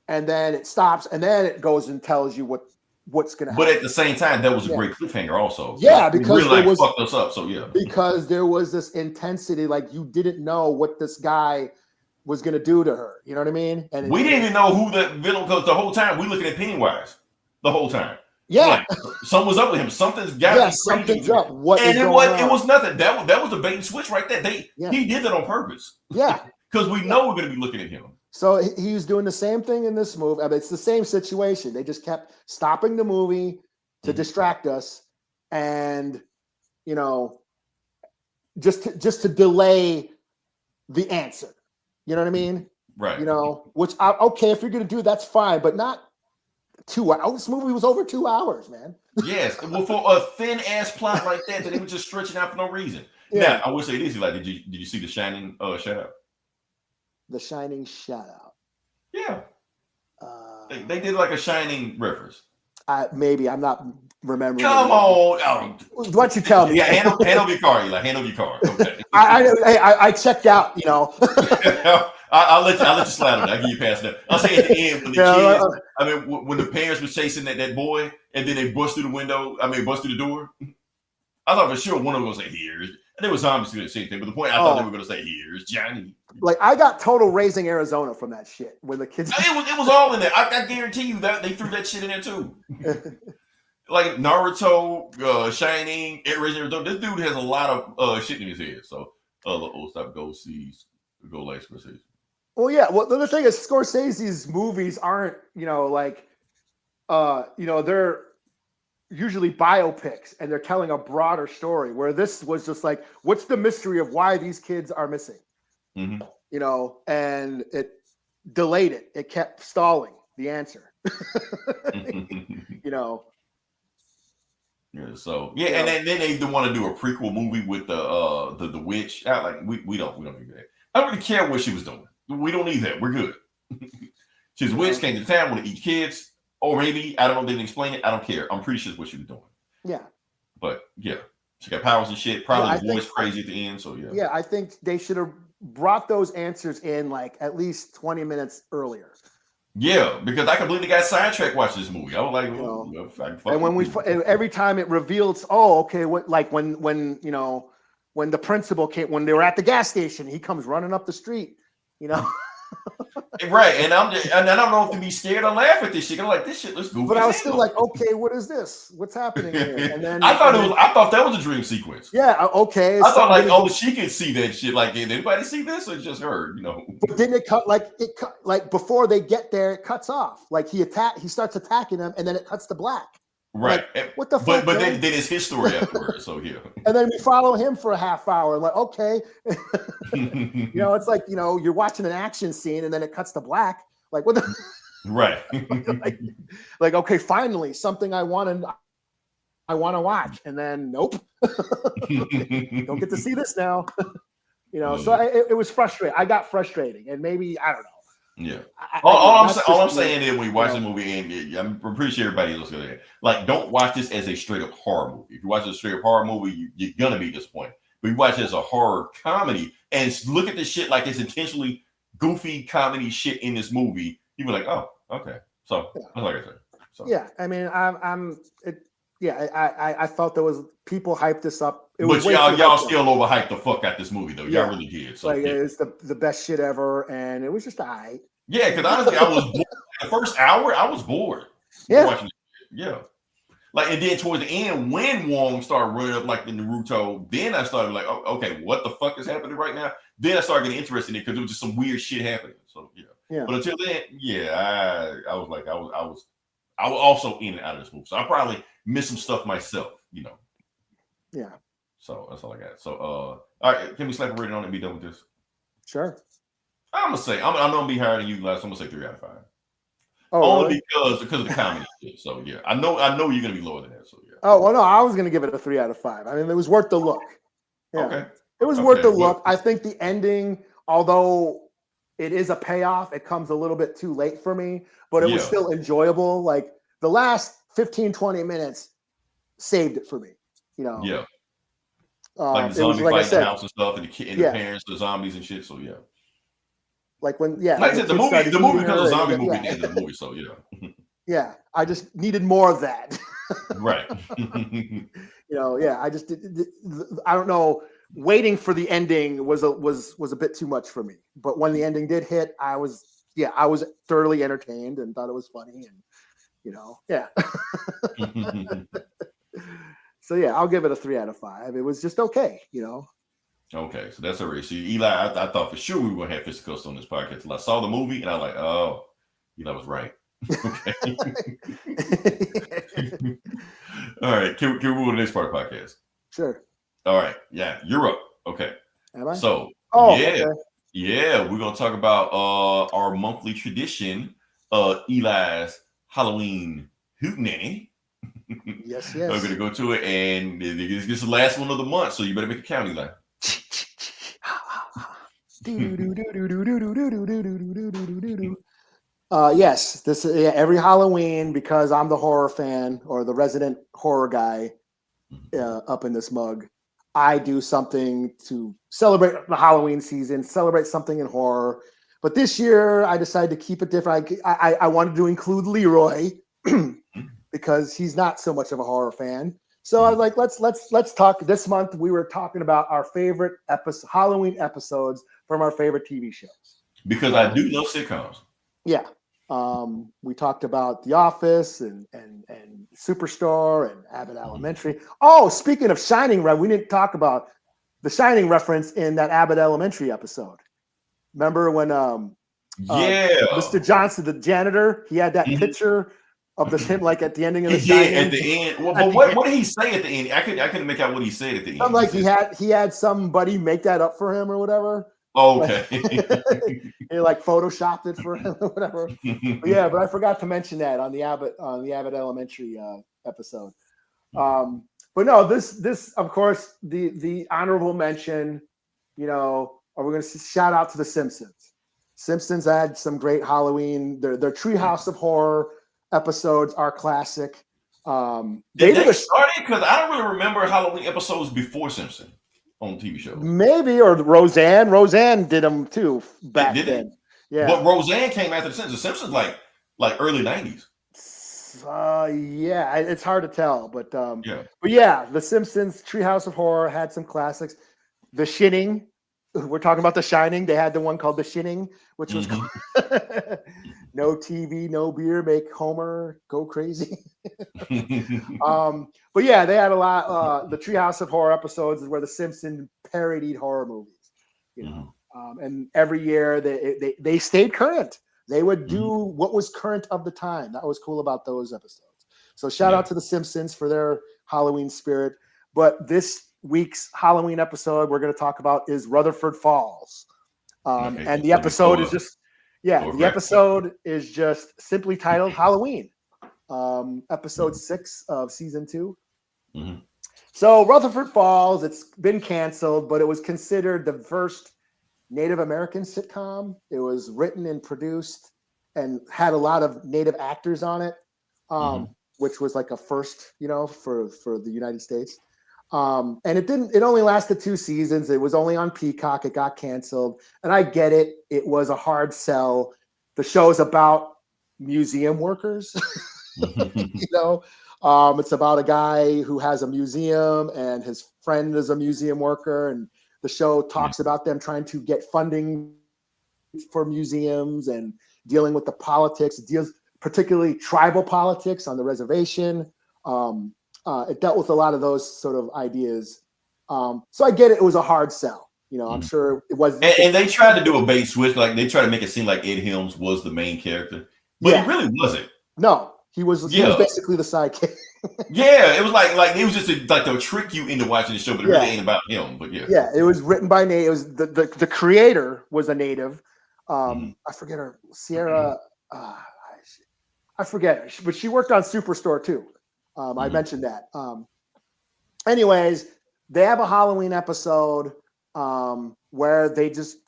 and then it stops, and then it goes and tells you what's going to happen. But at the same time, that was a great cliffhanger also. Yeah, because really fucked us up. So yeah, because there was this intensity, like you didn't know what this guy was going to do to her. You know what I mean? And we didn't even know who the villain was the whole time. We looking at Pennywise the whole time. Yeah, like, something was up with him. Something's got to be something's up. What? And it was nothing. That was a bait and switch right there. He did that on purpose. Yeah, because we know we're going to be looking at him. So he was doing the same thing in this movie. I mean, it's the same situation. They just kept stopping the movie to distract us, and you know, just to delay the answer. You know what I mean? Right. You know, which okay, if you're going to do that's fine, but not 2 hours. This movie was over 2 hours, man. Yes, well, for a thin ass plot like that they were just stretching out for no reason. Yeah. Now, I will say this: like, did you see The Shining? Shout out. The Shining shout out. Yeah. They did like a Shining reference. Maybe I'm not remembering. Come on. Why don't you tell me? Yeah, hand over your car, Eli. Hand over your car. Okay. I checked out, you know. I'll let you slide on that. I'll give you past that. I'll say at the end when the kids, when the parents were chasing that boy and then they bust through the window, bust through the door. I thought for sure one of them was going to say, here's. And it was obviously the same thing, but the point I thought they were going to say, here's Johnny. Like, I got total Raising Arizona from that shit. When the kids. It was all in there. I guarantee you that they threw that shit in there too. Like Naruto, Shining, Raising Arizona. This dude has a lot of shit in his head. So, stop, go like Scorsese. Well, yeah. Well, the other thing is Scorsese's movies aren't, you know, like, you know, they're usually biopics, and they're telling a broader story. Where this was just like, what's the mystery of why these kids are missing? Mm-hmm. You know, and it delayed it. It kept stalling the answer. You know. Yeah, so and then they want to do a prequel movie with the witch. We don't need that. I don't really care what she was doing. We don't need that. We're good. She's a witch, came to town, want to eat kids, or maybe I don't know. They didn't explain it. I don't care. I'm pretty sure it's what she was doing. Yeah, but yeah, she got powers and shit. Probably the voice crazy at the end. So yeah, I think they should have brought those answers in like at least 20 minutes earlier. Yeah, because I completely got sidetracked watching this movie. I was like, and when every time it reveals, what, like when the principal came, when they were at the gas station, he comes running up the street, right. And I don't know if to be scared or laugh at this shit. I'm like, this shit looks goofy. But I was still like, okay, what is this? What's happening here? And then I thought that was a dream sequence. Yeah, okay. I thought like, she could see that shit. Like, did anybody see this or just her? But didn't it cut like before they get there? It cuts off. Like he starts attacking them, and then it cuts to black. Right. Like, what the fuck? But then it's his story afterwards. So yeah. And then we follow him for a half hour. Like, okay, it's like you're watching an action scene, and then it cuts to black. Like what the. Right. like okay, finally something I want to watch, and then nope, don't get to see this now. So it was frustrating. I got frustrating, and maybe I don't know. Yeah. All I'm saying is when you watch the movie, and I'm pretty sure everybody looks at it. Like, don't watch this as a straight up horror movie. If you watch a straight up horror movie, you're gonna be disappointed. But you watch it as a horror comedy and look at this shit like it's intentionally goofy comedy shit in this movie. You be like, oh, okay. So that's like I said. So. Yeah, I mean, I felt there was people hyped this up. But y'all still overhyped the fuck out this movie though. Y'all really did. So it's the best shit ever, and it was just alright. Yeah, because honestly, I was bored. The first hour, I was bored. Yeah, watching it. Yeah. Like, and then towards the end, when Wong started running up like the Naruto, then I started like, oh, okay, what the fuck is happening right now? Then I started getting interested in it because it was just some weird shit happening. So yeah. But until then, I was like, I was also in and out of this movie, so I probably missed some stuff myself. Yeah. So that's all I got. So all right, can we slap a rating on it and be done with this? Sure. I'm gonna say I'm gonna be higher than you guys. I'm gonna say 3 out of 5. Oh, only really? because of the comedy. So yeah, I know you're gonna be lower than that. So yeah. Oh well, no, I was gonna give it a 3 out of 5. I mean, it was worth the look. Yeah. Okay. It was worth the look. I think the ending, although it is a payoff, it comes a little bit too late for me, but it was still enjoyable. Like the last 15, 20 minutes saved it for me. Yeah. Like the zombie fighting the house and stuff, and the parents, the zombies and shit. So yeah. Like when, like I said, the movie becomes a zombie movie at the end of the movie. So yeah. Yeah, I just needed more of that. Right. I just did. I don't know. Waiting for the ending was a bit too much for me. But when the ending did hit, I was thoroughly entertained and thought it was funny, and yeah. So yeah, I'll give it a 3 out of 5. It was just okay, Okay, so that's a race. Eli, I thought for sure we were gonna have fisticuffs on this podcast until I saw the movie, and I was like, oh, Eli was right. Okay. All right, can we move to the next part of the podcast? Sure. All right, yeah, you're up. Okay. Am I? So okay. Yeah, we're gonna talk about our monthly tradition, Eli's Halloween Hootenanny. Yes. I'm gonna go to it, and this is the last one of the month, so you better make a count, Eli. Yes, this every Halloween, because I'm the horror fan or the resident horror guy up in this mug. I do something to celebrate the Halloween season, celebrate something in horror. But this year, I decided to keep it different. I wanted to include Leroy because he's not so much of a horror fan. So I was like, let's talk. This month, we were talking about our favorite Halloween episodes from our favorite TV shows. Because I do love sitcoms. Yeah. We talked about The Office and Superstore and Abbott Elementary. Oh, speaking of Shining, we didn't talk about the Shining reference in that Abbott Elementary episode. Remember when Mr. Johnson, the janitor, he had that picture of the him like at the ending of He the did Shining. at the end. Well, but what did he say at the end? I couldn't make out what he said at the end. Something like he had somebody make that up for him or whatever. Oh, okay. He like photoshopped it for him or whatever. But I forgot to mention that on the Abbott Elementary episode. But no, this of course the honorable mention. You know, we're going to shout out to the Simpsons. Simpsons had some great Halloween. Their Treehouse of Horror episodes are classic. Did they start it? Because I don't really remember Halloween episodes before Simpson on TV show. Maybe, or Roseanne. Roseanne did them too back then. Yeah, but Roseanne came after the Simpsons. The Simpsons like early 90s. Yeah, it's hard to tell, but the Simpsons Treehouse of Horror had some classics. The Shining, we're talking about The Shining. They had the one called The Shining, which was no TV, no beer, make Homer go crazy. But yeah, they had a lot. The Treehouse of Horror episodes is where the Simpsons parodied horror movies, you know. And every year they stayed current. They would do what was current of the time. That was cool about those episodes. So shout out to the Simpsons for their Halloween spirit. But this week's Halloween episode we're going to talk about is Rutherford Falls. And the episode is just simply titled Halloween. Episode 6 of season 2. So Rutherford Falls, it's been canceled, but it was considered the first Native American sitcom. It was written and produced and had a lot of Native actors on it, which was like a first, you know, for the United States. And it only lasted 2 seasons. It was only on Peacock. It got canceled. And I get it. It was a hard sell. The show is about museum workers, you know. It's about a guy who has a museum and his friend is a museum worker, and the show talks about them trying to get funding for museums and dealing with the politics. It deals particularly tribal politics on the reservation. It dealt with a lot of those sort of ideas. So I get it. It was a hard sell. You know, I'm sure it was. And they tried to do a bait switch. Like they tried to make it seem like Ed Helms was the main character, but he really wasn't. No, he was basically the sidekick. It was like it was just to trick you into watching the show, but it really ain't about him. But it was written by Nate. It was the creator was a native. I forget her, Sierra. I forget, but she worked on Superstore too. I mentioned that. Anyways, they have a Halloween episode where they just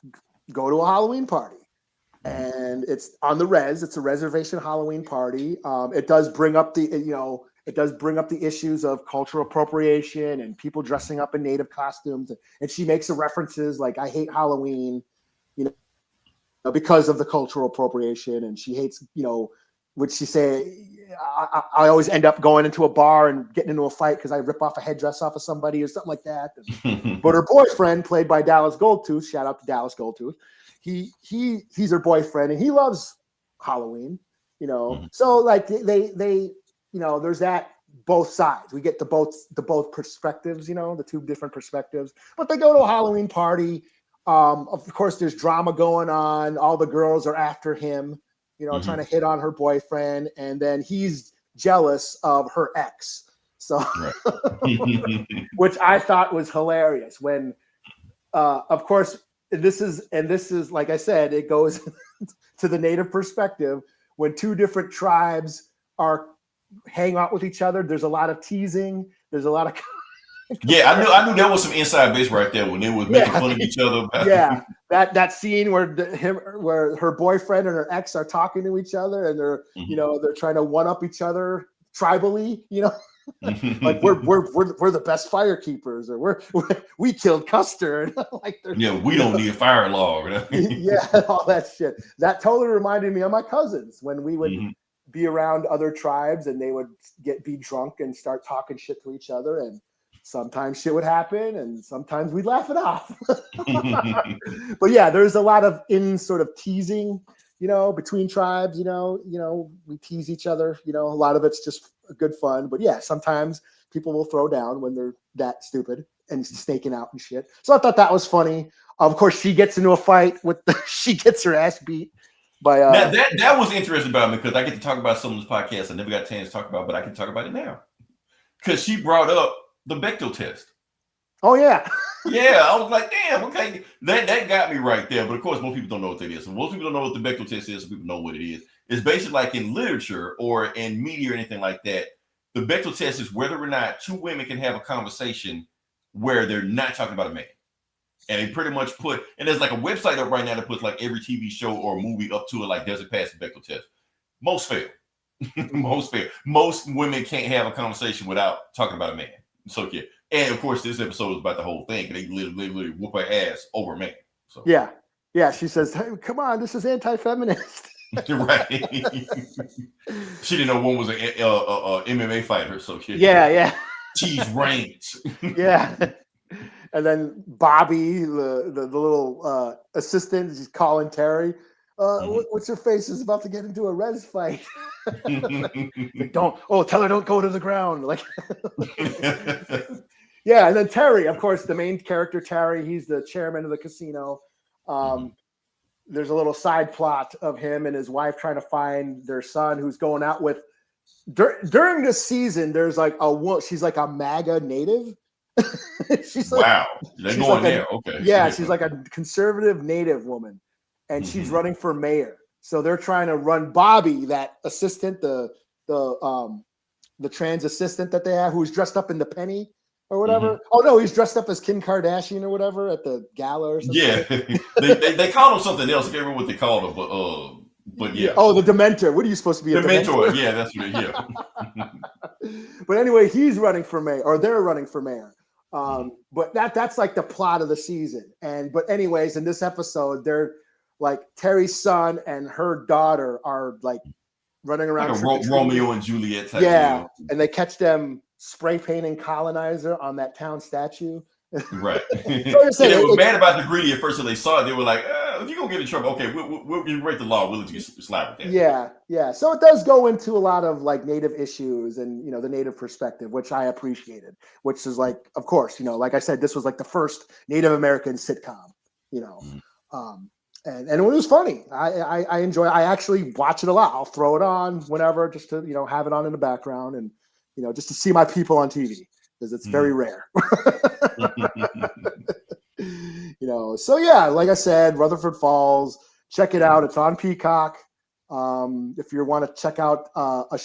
go to a Halloween party. And it's on the res. It's a reservation Halloween party. It does bring up the issues of cultural appropriation and people dressing up in Native costumes. And she makes the references like, I hate Halloween, you know, because of the cultural appropriation. And she hates, you know, would she say, I always end up going into a bar and getting into a fight because I rip off a headdress off of somebody or something like that. But her boyfriend, played by Dallas Goldtooth, shout out to Dallas Goldtooth, he's her boyfriend and he loves Halloween, you know. So like they you know, there's that both sides. We get the both perspectives, you know, the 2 different perspectives. But they go to a Halloween party. Of course, there's drama going on. All the girls are after him, you know, trying to hit on her boyfriend, and then he's jealous of her ex. So, which I thought was hilarious. When, of course, this is like I said, it goes to the Native perspective. When 2 different tribes hang out with each other, there's a lot of teasing. There's a lot of I knew there was some inside base right there when they was making fun of each other. That scene where where her boyfriend and her ex are talking to each other, and they're you know, they're trying to one up each other tribally, you know. Like we're the best fire keepers, or we killed Custer. Like we don't need a fire log. All that shit. That totally reminded me of my cousins when we would be around other tribes and they would be drunk and start talking shit to each other, and sometimes shit would happen and sometimes we'd laugh it off. But yeah, there's a lot of sort of teasing, you know, between tribes, you know, we tease each other, you know, a lot of it's just good fun. But yeah, sometimes people will throw down when they're that stupid and snaking out and shit. So I thought that was funny. Of course, she gets into a fight she gets her ass beat But now that was interesting about me because I get to talk about some of this podcast I never got a chance to talk about, but I can talk about it now because she brought up the Bechdel test. Oh yeah. Yeah, I was like, damn, okay, that got me right there. But of course, most people don't know what that is. And most people don't know what the Bechdel test is. Some people know what it is. It's basically like in literature or in media or anything like that. The Bechdel test is whether or not two women can have a conversation where they're not talking about a man. And they pretty much put, and there's like a website up right now that puts like every TV show or movie up to it, like, does it pass the Bechdel test? Most fail. Most fail. Most women can't have a conversation without talking about a man. So yeah. And of course, this episode is about the whole thing. They literally whoop her ass over a man. So yeah. She says, "Hey, come on, this is anti-feminist." Right. She didn't know one was an MMA fighter. So yeah. She's ranked. Yeah. And then Bobby, the little assistant, is calling Terry. What's her face is about to get into a res fight. Tell her don't go to the ground. Like, yeah. And then Terry, of course, the main character, Terry, he's the chairman of the casino. There's a little side plot of him and his wife trying to find their son who's going out with. During this season, there's like she's like a MAGA native. She's like, wow, they're going there. Okay. Yeah, she's like a conservative native woman, and she's running for mayor. So they're trying to run Bobby, that assistant, the trans assistant that they have, who's dressed up in the penny or whatever. Oh no, he's dressed up as Kim Kardashian or whatever at the gala or something. Yeah, they called him something else. I can't remember what they called him, but yeah. Oh, the Dementor. What are you supposed to be? The mentor. Yeah, that's what. Yeah. But anyway, he's running for mayor, or they're running for mayor. But that's like the plot of the season. But anyways, in this episode, they're like Terry's son and her daughter are like running around like a Romeo and Juliet type. Yeah, and they catch them spray painting colonizer on that town statue. Right. So they were mad about the greedy at first, and they saw it. They were like, "If you're gonna get in trouble, okay, we'll break the law. We'll let you slide with that." Yeah. So it does go into a lot of like native issues and the native perspective, which I appreciated. Which is like, of course, like I said, this was like the first Native American sitcom. And it was funny. I enjoy. I actually watch it a lot. I'll throw it on whenever, just to have it on in the background and just to see my people on TV. Because it's very rare. So yeah, like I said, Rutherford Falls, check it out. It's on Peacock. If you want to check out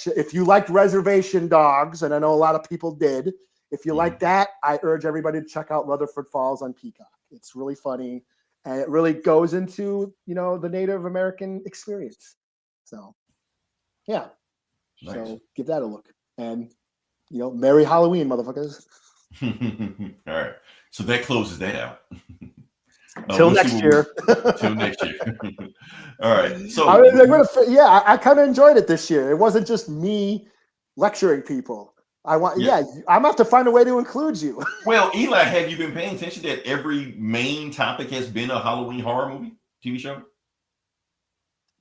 if you liked Reservation Dogs, and I know a lot of people did, if you like that, I urge everybody to check out Rutherford Falls on Peacock. It's really funny, and it really goes into the Native American experience. So yeah, nice. So give that a look, and Merry Halloween, motherfuckers. All right. So that closes that out. Till next year. Till next year. All right. So I kind of enjoyed it this year. It wasn't just me lecturing people. I'm gonna have to find a way to include you. Well, Eli, have you been paying attention that every main topic has been a Halloween horror movie, TV show?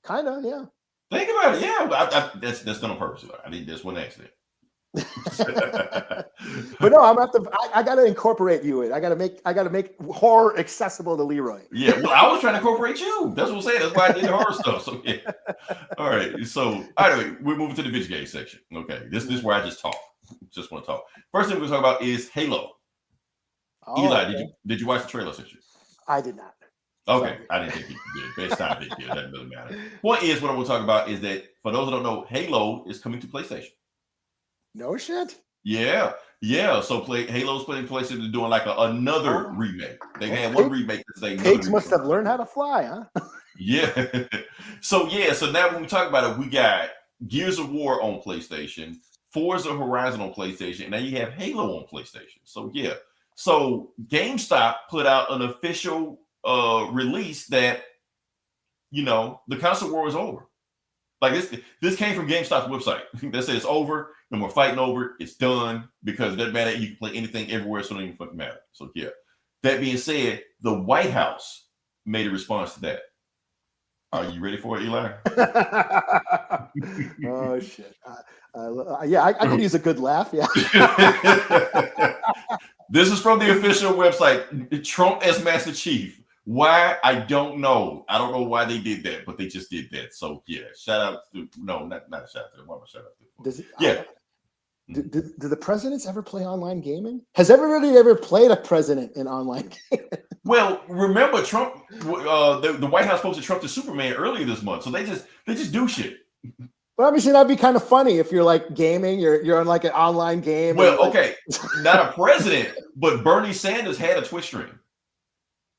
Kind of, yeah. Think about it. Yeah, that's done on purpose. I think that's one accident. But no, I gotta incorporate you in. I gotta make horror accessible to Leroy. Yeah, well, I was trying to incorporate you. That's what I'm saying. That's why I did the horror stuff. So yeah. All right. So anyway, we're moving to the Vidja game section. Okay. This is where I just talk. Just want to talk. First thing we're talking about is Halo. Eli, okay. Did you watch the trailer section? I did not. Okay. Sorry. I didn't think you did. Based on it, that doesn't really matter. Point is, what I want to talk about is that for those who don't know, Halo is coming to PlayStation. No shit. Yeah. So Halo's playing PlayStation. They're doing like another remake. They had one remake. Pigs must have learned how to fly, huh? Yeah. So now when we talk about it, we got Gears of War on PlayStation, Forza Horizon on PlayStation, and now you have Halo on PlayStation. So yeah. So GameStop put out an official release that the console war is over. Like this came from GameStop's website. They said it's over. No more fighting over it. It's done because it doesn't matter. You can play anything everywhere, so it doesn't even fucking matter. So yeah. That being said, the White House made a response to that. Are you ready for it, Eli? Oh shit! I could use a good laugh. Yeah. This is from the official website. Trump as Master Chief. Why? I don't know. I don't know why they did that, but they just did that. So yeah, shout out to not a shout out to them. What am I shout out to? Yeah. Do the presidents ever play online gaming? Has everybody ever played a president in online gaming? Well, remember Trump, the White House posted Trump to Superman earlier this month. So they just do shit. But obviously that'd be kind of funny if you're like gaming, you're on like an online game. Well, okay, not a president, but Bernie Sanders had a Twitch stream.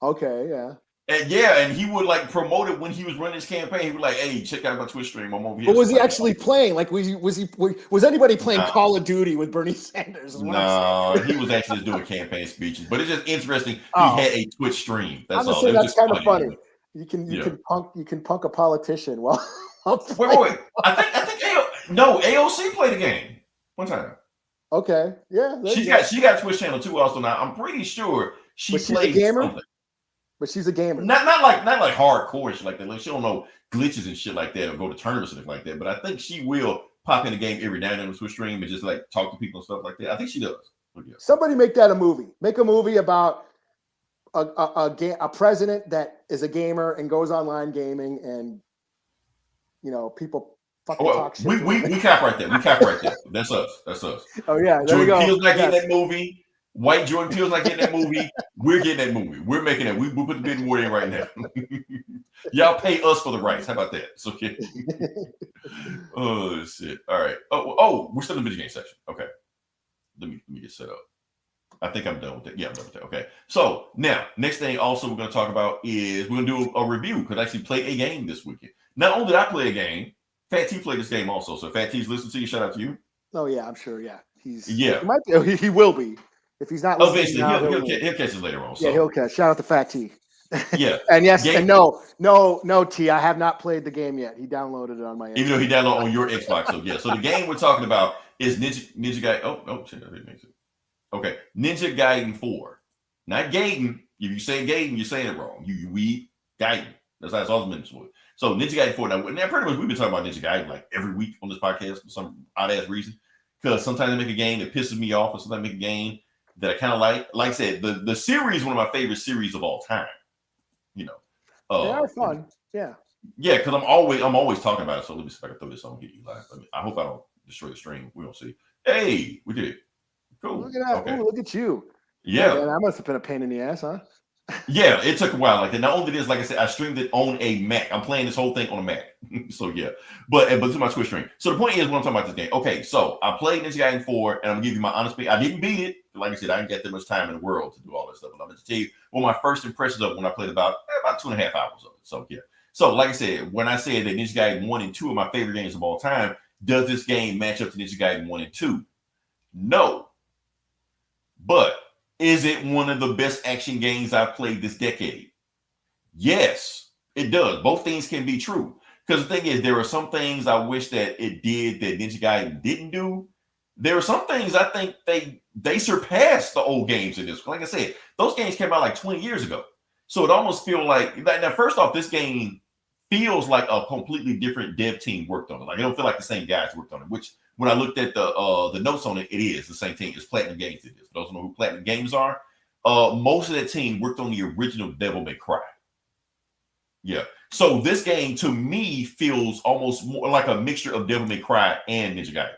Okay, yeah. And he would like promote it when he was running his campaign. He would like, "Hey, check out my Twitch stream. I'm over here." But was he actually playing? Like, was anybody playing Call of Duty with Bernie Sanders? No, he was actually just doing campaign speeches. But it's just interesting. He had a Twitch stream. That's all. Saying, that's kind of funny. You can punk a politician while. Wait. I think AOC played a game one time. Okay, yeah. She got a Twitch channel too. Also, now I'm pretty sure she played something. But she's a gamer. Not like hardcore shit like that. Like she don't know glitches and shit like that or go to tournaments and stuff like that. But I think she will pop in a game every now and then on Twitch stream and just like talk to people and stuff like that. I think she does. Yeah. Somebody make that a movie. Make a movie about a president that is a gamer and goes online gaming and people fucking talk shit. We cap right there. We cap right there. That's us. Oh yeah, there Jordan we go. Peele's not getting that movie. White Jordan Peele's not getting that movie. We're getting that movie. We're making that. We put the bid word in right now. Y'all pay us for the rights. How about that? It's okay. Oh shit. All right. Oh, we're still in the video game section. Okay. Let me get set up. I think I'm done with that. Yeah, I'm done with that. Okay. So now, next thing also we're going to talk about is we're going to do a review because I actually played a game this weekend. Not only did I play a game, Fat T played this game also. So Fat T's listening to you. Shout out to you. Oh yeah, I'm sure. Yeah, he will be. If he's not listening now, he'll catch it later on. So. Yeah, he'll catch. Shout out to Fat T. Yeah. And yes, and no, T. I have not played the game yet. He downloaded it on my Xbox. Even though he downloaded on your Xbox. So yeah. So the game we're talking about is Ninja Gaiden. Oh, shit, that makes it. Okay. Ninja Gaiden 4. Not Gaiden. If you say Gaiden, you're saying it wrong. You weed Gaiden. That's how it's also meant to. So Ninja Gaiden 4. Now pretty much we've been talking about Ninja Gaiden like every week on this podcast for some odd ass reason. Because sometimes they make a game that pisses me off, or sometimes they make a game that I kind of like. Like I said, the series is one of my favorite series of all time. They are fun. Yeah. Yeah, because I'm always talking about it. So let me see if I can throw this on here. I hope I don't destroy the stream. We don't see. Hey, we did it. Cool. Look at that. Okay. Ooh, look at you. Yeah. Man, that must have been a pain in the ass, huh? Yeah, it took a while. Like, not only this, like I said, I streamed it on a Mac. I'm playing this whole thing on a Mac. So yeah, but to my Twitch stream. So the point is, when I'm talking about this game, okay, so I played Ninja Gaiden 4, and I'm gonna give you my honest opinion. I didn't beat it. Like I said, I didn't get that much time in the world to do all this stuff. But I'm gonna tell you what my first impressions of when I played about 2.5 hours of it. So yeah. So like I said, when I said that Ninja Gaiden 1 and 2 are my favorite games of all time, does this game match up to Ninja Gaiden 1 and 2? No. But is it one of the best action games I've played this decade? Yes, it does. Both things can be true. Because the thing is, there are some things I wish that it did that Ninja Gaiden didn't do. There are some things I think they surpassed the old games in this. Like I said, those games came out like 20 years ago. So it almost feels like, now first off, this game feels like a completely different dev team worked on it. Like, I don't feel like the same guys worked on it, which when I looked at the notes on it, it is the same thing as Platinum Games did this. For those who know who Platinum Games are, most of that team worked on the original Devil May Cry. Yeah. So this game, to me, feels almost more like a mixture of Devil May Cry and Ninja Gaiden.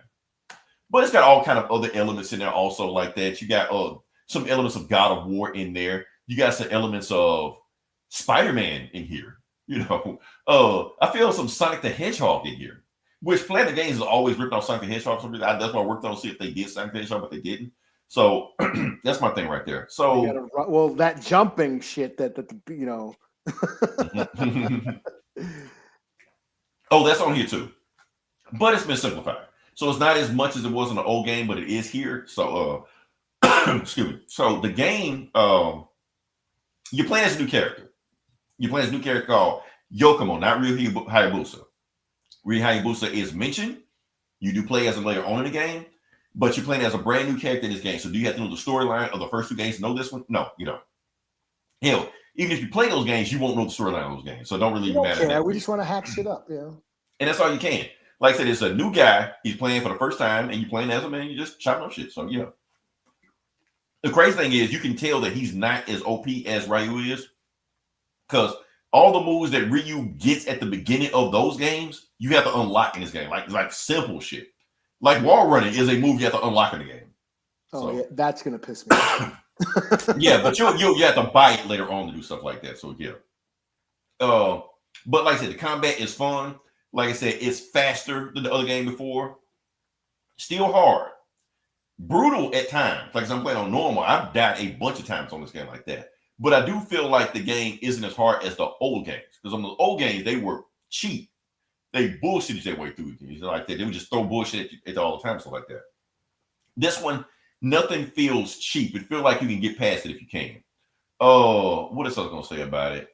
But it's got all kind of other elements in there also like that. You got some elements of God of War in there. You got some elements of Spider-Man in here. I feel some Sonic the Hedgehog in here. Which Platinum Games has always ripped off Sonic the Hedgehog for some reason. That's why I worked on to see if they did Sonic the Hedgehog, but they didn't. So that's my thing right there. So that jumping shit that. Oh, that's on here too. But it's been simplified. So it's not as much as it was in the old game, but it is here. So excuse me. So the game, you're playing as a new character. You're playing as a new character called Yokomo, not Ryu Hayabusa. Ryu Hayabusa is mentioned. You do play as him later on in the game, but you're playing as a brand new character in this game. So do you have to know the storyline of the first two games to know this one? No, you don't. Hell, even if you play those games, you won't know the storyline of those games. So don't really matter. We just want to hack shit up, And that's all you can. Like I said, it's a new guy. He's playing for the first time, and you're playing as him, and you just chopping up shit. So yeah. The crazy thing is, you can tell that he's not as OP as Ryu is. because all the moves that Ryu gets at the beginning of those games, you have to unlock in this game, like simple shit. Like wall running is a move you have to unlock in the game. Oh yeah, that's gonna piss me off. Yeah, but you have to buy it later on to do stuff like that. So yeah. But like I said, the combat is fun. Like I said, it's faster than the other game before. Still hard. Brutal at times. Like as I'm playing on normal, I've died a bunch of times on this game like that. But I do feel like the game isn't as hard as the old games. Because on the old games, they were cheap. They bullshitted their way through things like that. They would just throw bullshit at you all the time, stuff like that. This one, nothing feels cheap. It feels like you can get past it if you can. What else I was gonna say about it?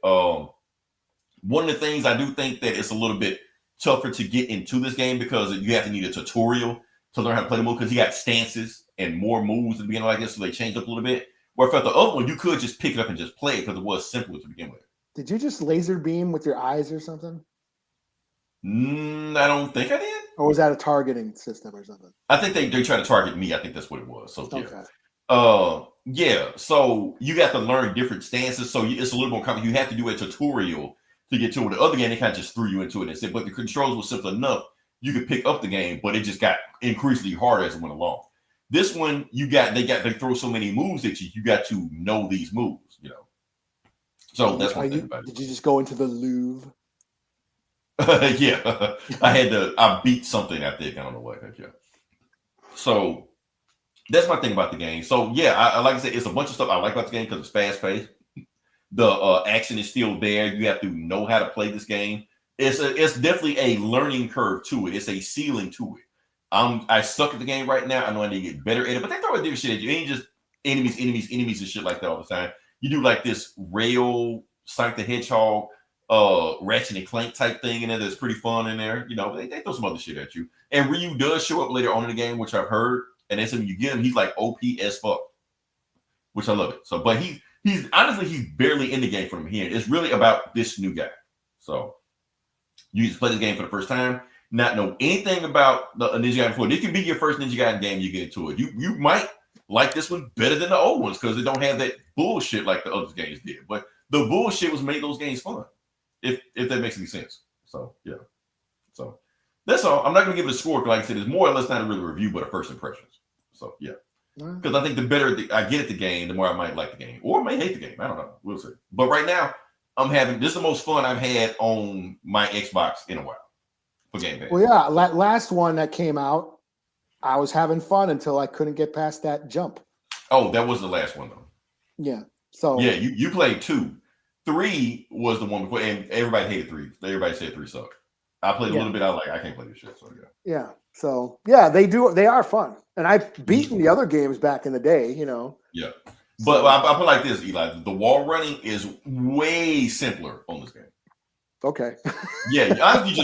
One of the things I do think that it's a little bit tougher to get into this game because you have to need a tutorial to learn how to play the move because you got stances and more moves at the beginning like this, so they changed up a little bit. Where for the other one, you could just pick it up and just play it because it was simpler to begin with. Did you just laser beam with your eyes or something? I don't think I did. Or was that a targeting system or something? I think they try to target me. I think that's what it was. So yeah. Okay. Yeah. So you got to learn different stances. So it's a little more complicated. You have to do a tutorial to get to it. The other game, they kind of just threw you into it and said, but the controls were simple enough. You could pick up the game, but it just got increasingly harder as it went along. This one, they throw so many moves at you. You got to know these moves, you know. So that's one thing about it. Did you just go into the Louvre? Yeah, I beat something, I think. I don't know what. Yeah. So that's my thing about the game. So yeah, I like I said, it's a bunch of stuff I like about the game because it's fast paced. The action is still there. You have to know how to play this game. It's definitely a learning curve to it. It's a ceiling to it. I suck at the game right now. I know I need to get better at it, but they throw a different shit at you. It ain't just enemies and shit like that all the time. You do like this rail, Sonic the Hedgehog, Ratchet and Clank type thing in there that's pretty fun in there. You know, they throw some other shit at you. And Ryu does show up later on in the game, which I've heard. And then when you get him, he's like OP as fuck, which I love it. So, but he's honestly, he's barely in the game from here. It's really about this new guy. So you just play the game for the first time, not know anything about the Ninja Gaiden before. This can be your first Ninja Gaiden game. You get into it. You might like this one better than the old ones because they don't have that bullshit like the other games did. But the bullshit was made those games fun, if that makes any sense. So yeah. So that's all. I'm not gonna give it a score because, like I said, it's more or less not really a review, but a first impressions. So yeah. Because I think the better I get at the game, the more I might like the game, or may hate the game. I don't know. We'll see. But right now, this is the most fun I've had on my Xbox in a while for Game Pass. Well, yeah, last one that came out, I was having fun until I couldn't get past that jump. Oh, that was the last one though. Yeah. So yeah, you played 2. 3 was the one before, and everybody hated 3. Everybody said 3 sucked. I played a little bit. I was like, I can't play this shit. So yeah. Yeah. So yeah, they are fun, and I've beaten the other games back in the day. You know. Yeah. But I put it like this, Eli. The wall running is way simpler on this game. Okay. Yeah, honestly,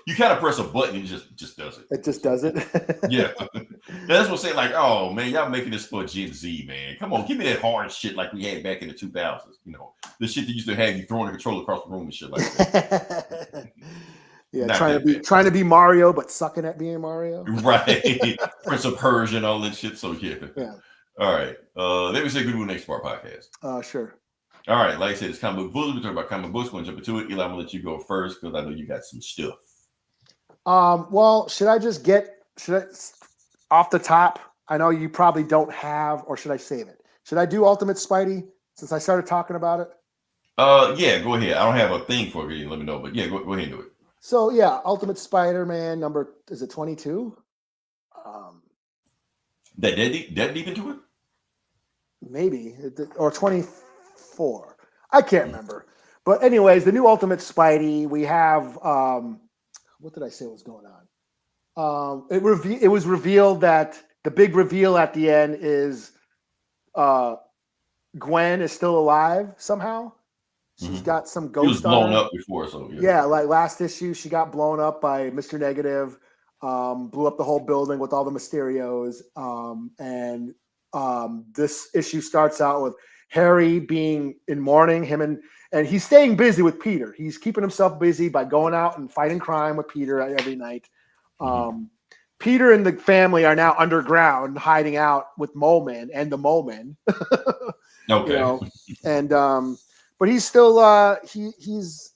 you kind of press a button and it just does it. It just does it. Yeah. That's what I'm saying. Like, oh man, y'all making this for Gen Z, man. Come on, give me that hard shit like we had back in the 2000s. You know, the shit that used to have you throwing the controller across the room and shit like that. Yeah, trying to be Mario, but sucking at being Mario. Right. Prince of Persia and all that shit. So yeah. Yeah. All right. Let me say good next part podcast. Sure. All right. Like I said, it's comic book bulls. We talk about comic books. We're gonna jump into it. Eli, I'm gonna let you go first because I know you got some stuff. Well, should I off the top? I know you probably don't have, or should I save it? Should I do Ultimate Spidey since I started talking about it? Yeah, go ahead. I don't have a thing for you. Let me know, but yeah, go ahead and do it. So yeah, Ultimate Spider-Man number, is it 22? That deep into it? Maybe, or 24. I can't remember. But anyways, the new Ultimate Spidey, we have what did I say was going on? It was revealed that the big reveal at the end is Gwen is still alive somehow. She's got some ghost. She was blown up before, so yeah. Like last issue, she got blown up by Mr. Negative, blew up the whole building with all the Mysterios, and this issue starts out with Harry being in mourning, and he's staying busy with Peter. He's keeping himself busy by going out and fighting crime with Peter every night. Peter and the family are now underground, hiding out with Mole Man and the Mole Man. Okay. You know? And but he's still he's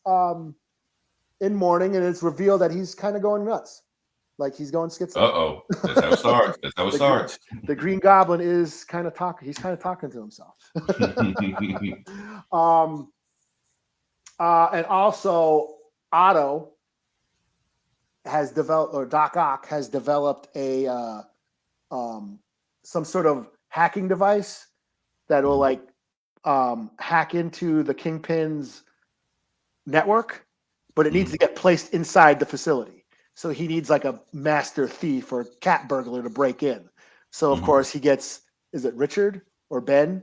in mourning, and it's revealed that he's kind of going nuts, like he's going schizo. Uh-oh. That's how it starts. That's how it starts. The Green Goblin is kind of talking. He's kind of talking to himself. And also Otto has developed, or Doc Ock has developed a some sort of hacking device that will like hack into the Kingpin's network, but it needs to get placed inside the facility. So he needs like a master thief or cat burglar to break in. So of course he gets, is it Richard or Ben?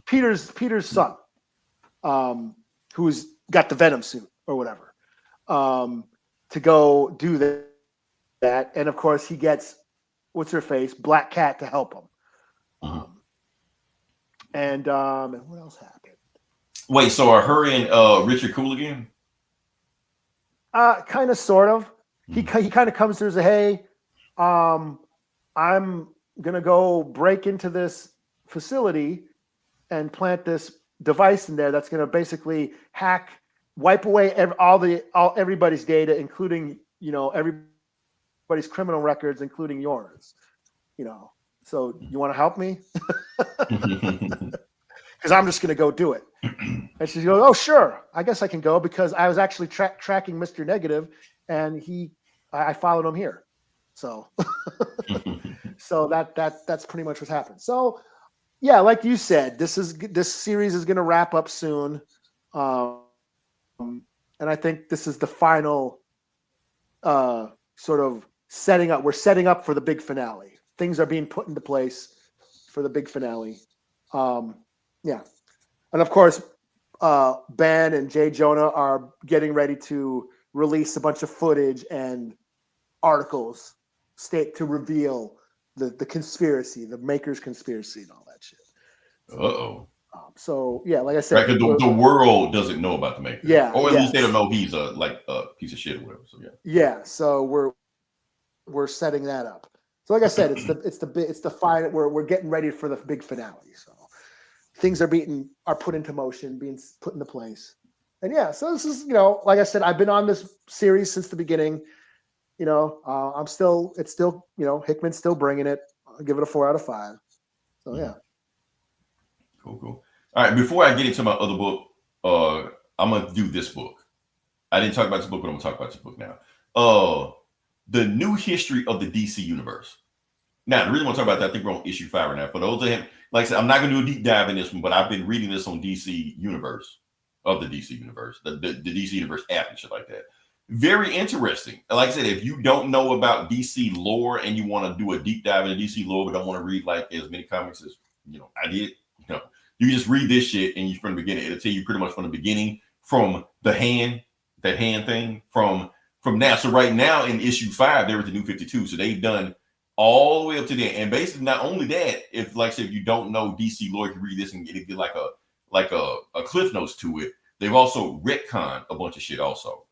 Peter's son, who's got the Venom suit or whatever, to go do that. And of course he gets, what's her face, Black Cat to help him. And what else happened? Wait, so are her and Richard cool again? Kind of, sort of. He kind of comes through and says, hey, I'm gonna go break into this facility and plant this device in there that's gonna basically wipe away everybody's data, including, you know, everybody's criminal records, including yours. You know, so you want to help me? Because I'm just gonna go do it. And she goes, oh sure, I guess I can go, because I was actually tracking Mr. Negative, and I followed him here. So so that's pretty much what happened. So yeah, like you said, this series is going to wrap up soon, and I think this is the final sort of setting up. We're setting up for the big finale. Things are being put into place for the big finale. Yeah, and of course, Ben and Jay Jonah are getting ready to release a bunch of footage and articles to reveal the conspiracy, the Maker's conspiracy, and all that shit. So yeah, like I said, right, the world doesn't know about the Maker. Yeah, or at least they don't know he's a piece of shit or whatever. So yeah. Yeah, so we're setting that up. So like I said, it's the final. We're getting ready for the big finale. So things are put into motion, being put into place. And yeah, so this is, you know, like I said, I've been on this series since the beginning. You know, it's still, you know, Hickman's still bringing it. I'll give it a 4 out of 5. So yeah. Cool. All right, before I get into my other book, I'm gonna do this book. I didn't talk about this book, but I'm gonna talk about this book now. The New History of the DC Universe. Now, the reason I want to talk about that, I think we're on issue 5 right now. For those of him, like I said, I'm not gonna do a deep dive in this one, but I've been reading this on DC Universe, the DC Universe app and shit like that. Very interesting. Like I said, if you don't know about DC lore and you want to do a deep dive into DC lore, but don't want to read like as many comics as, you know, I did, you know, you just read this shit and you from the beginning. It'll tell you pretty much from the beginning, from that hand thing, from now. So right now in issue 5, there was the New 52. So they've done all the way up to there. And basically, not only that, if like I said, if you don't know DC lore, you can read this and get like a cliff notes to it. They've also retconned a bunch of shit also.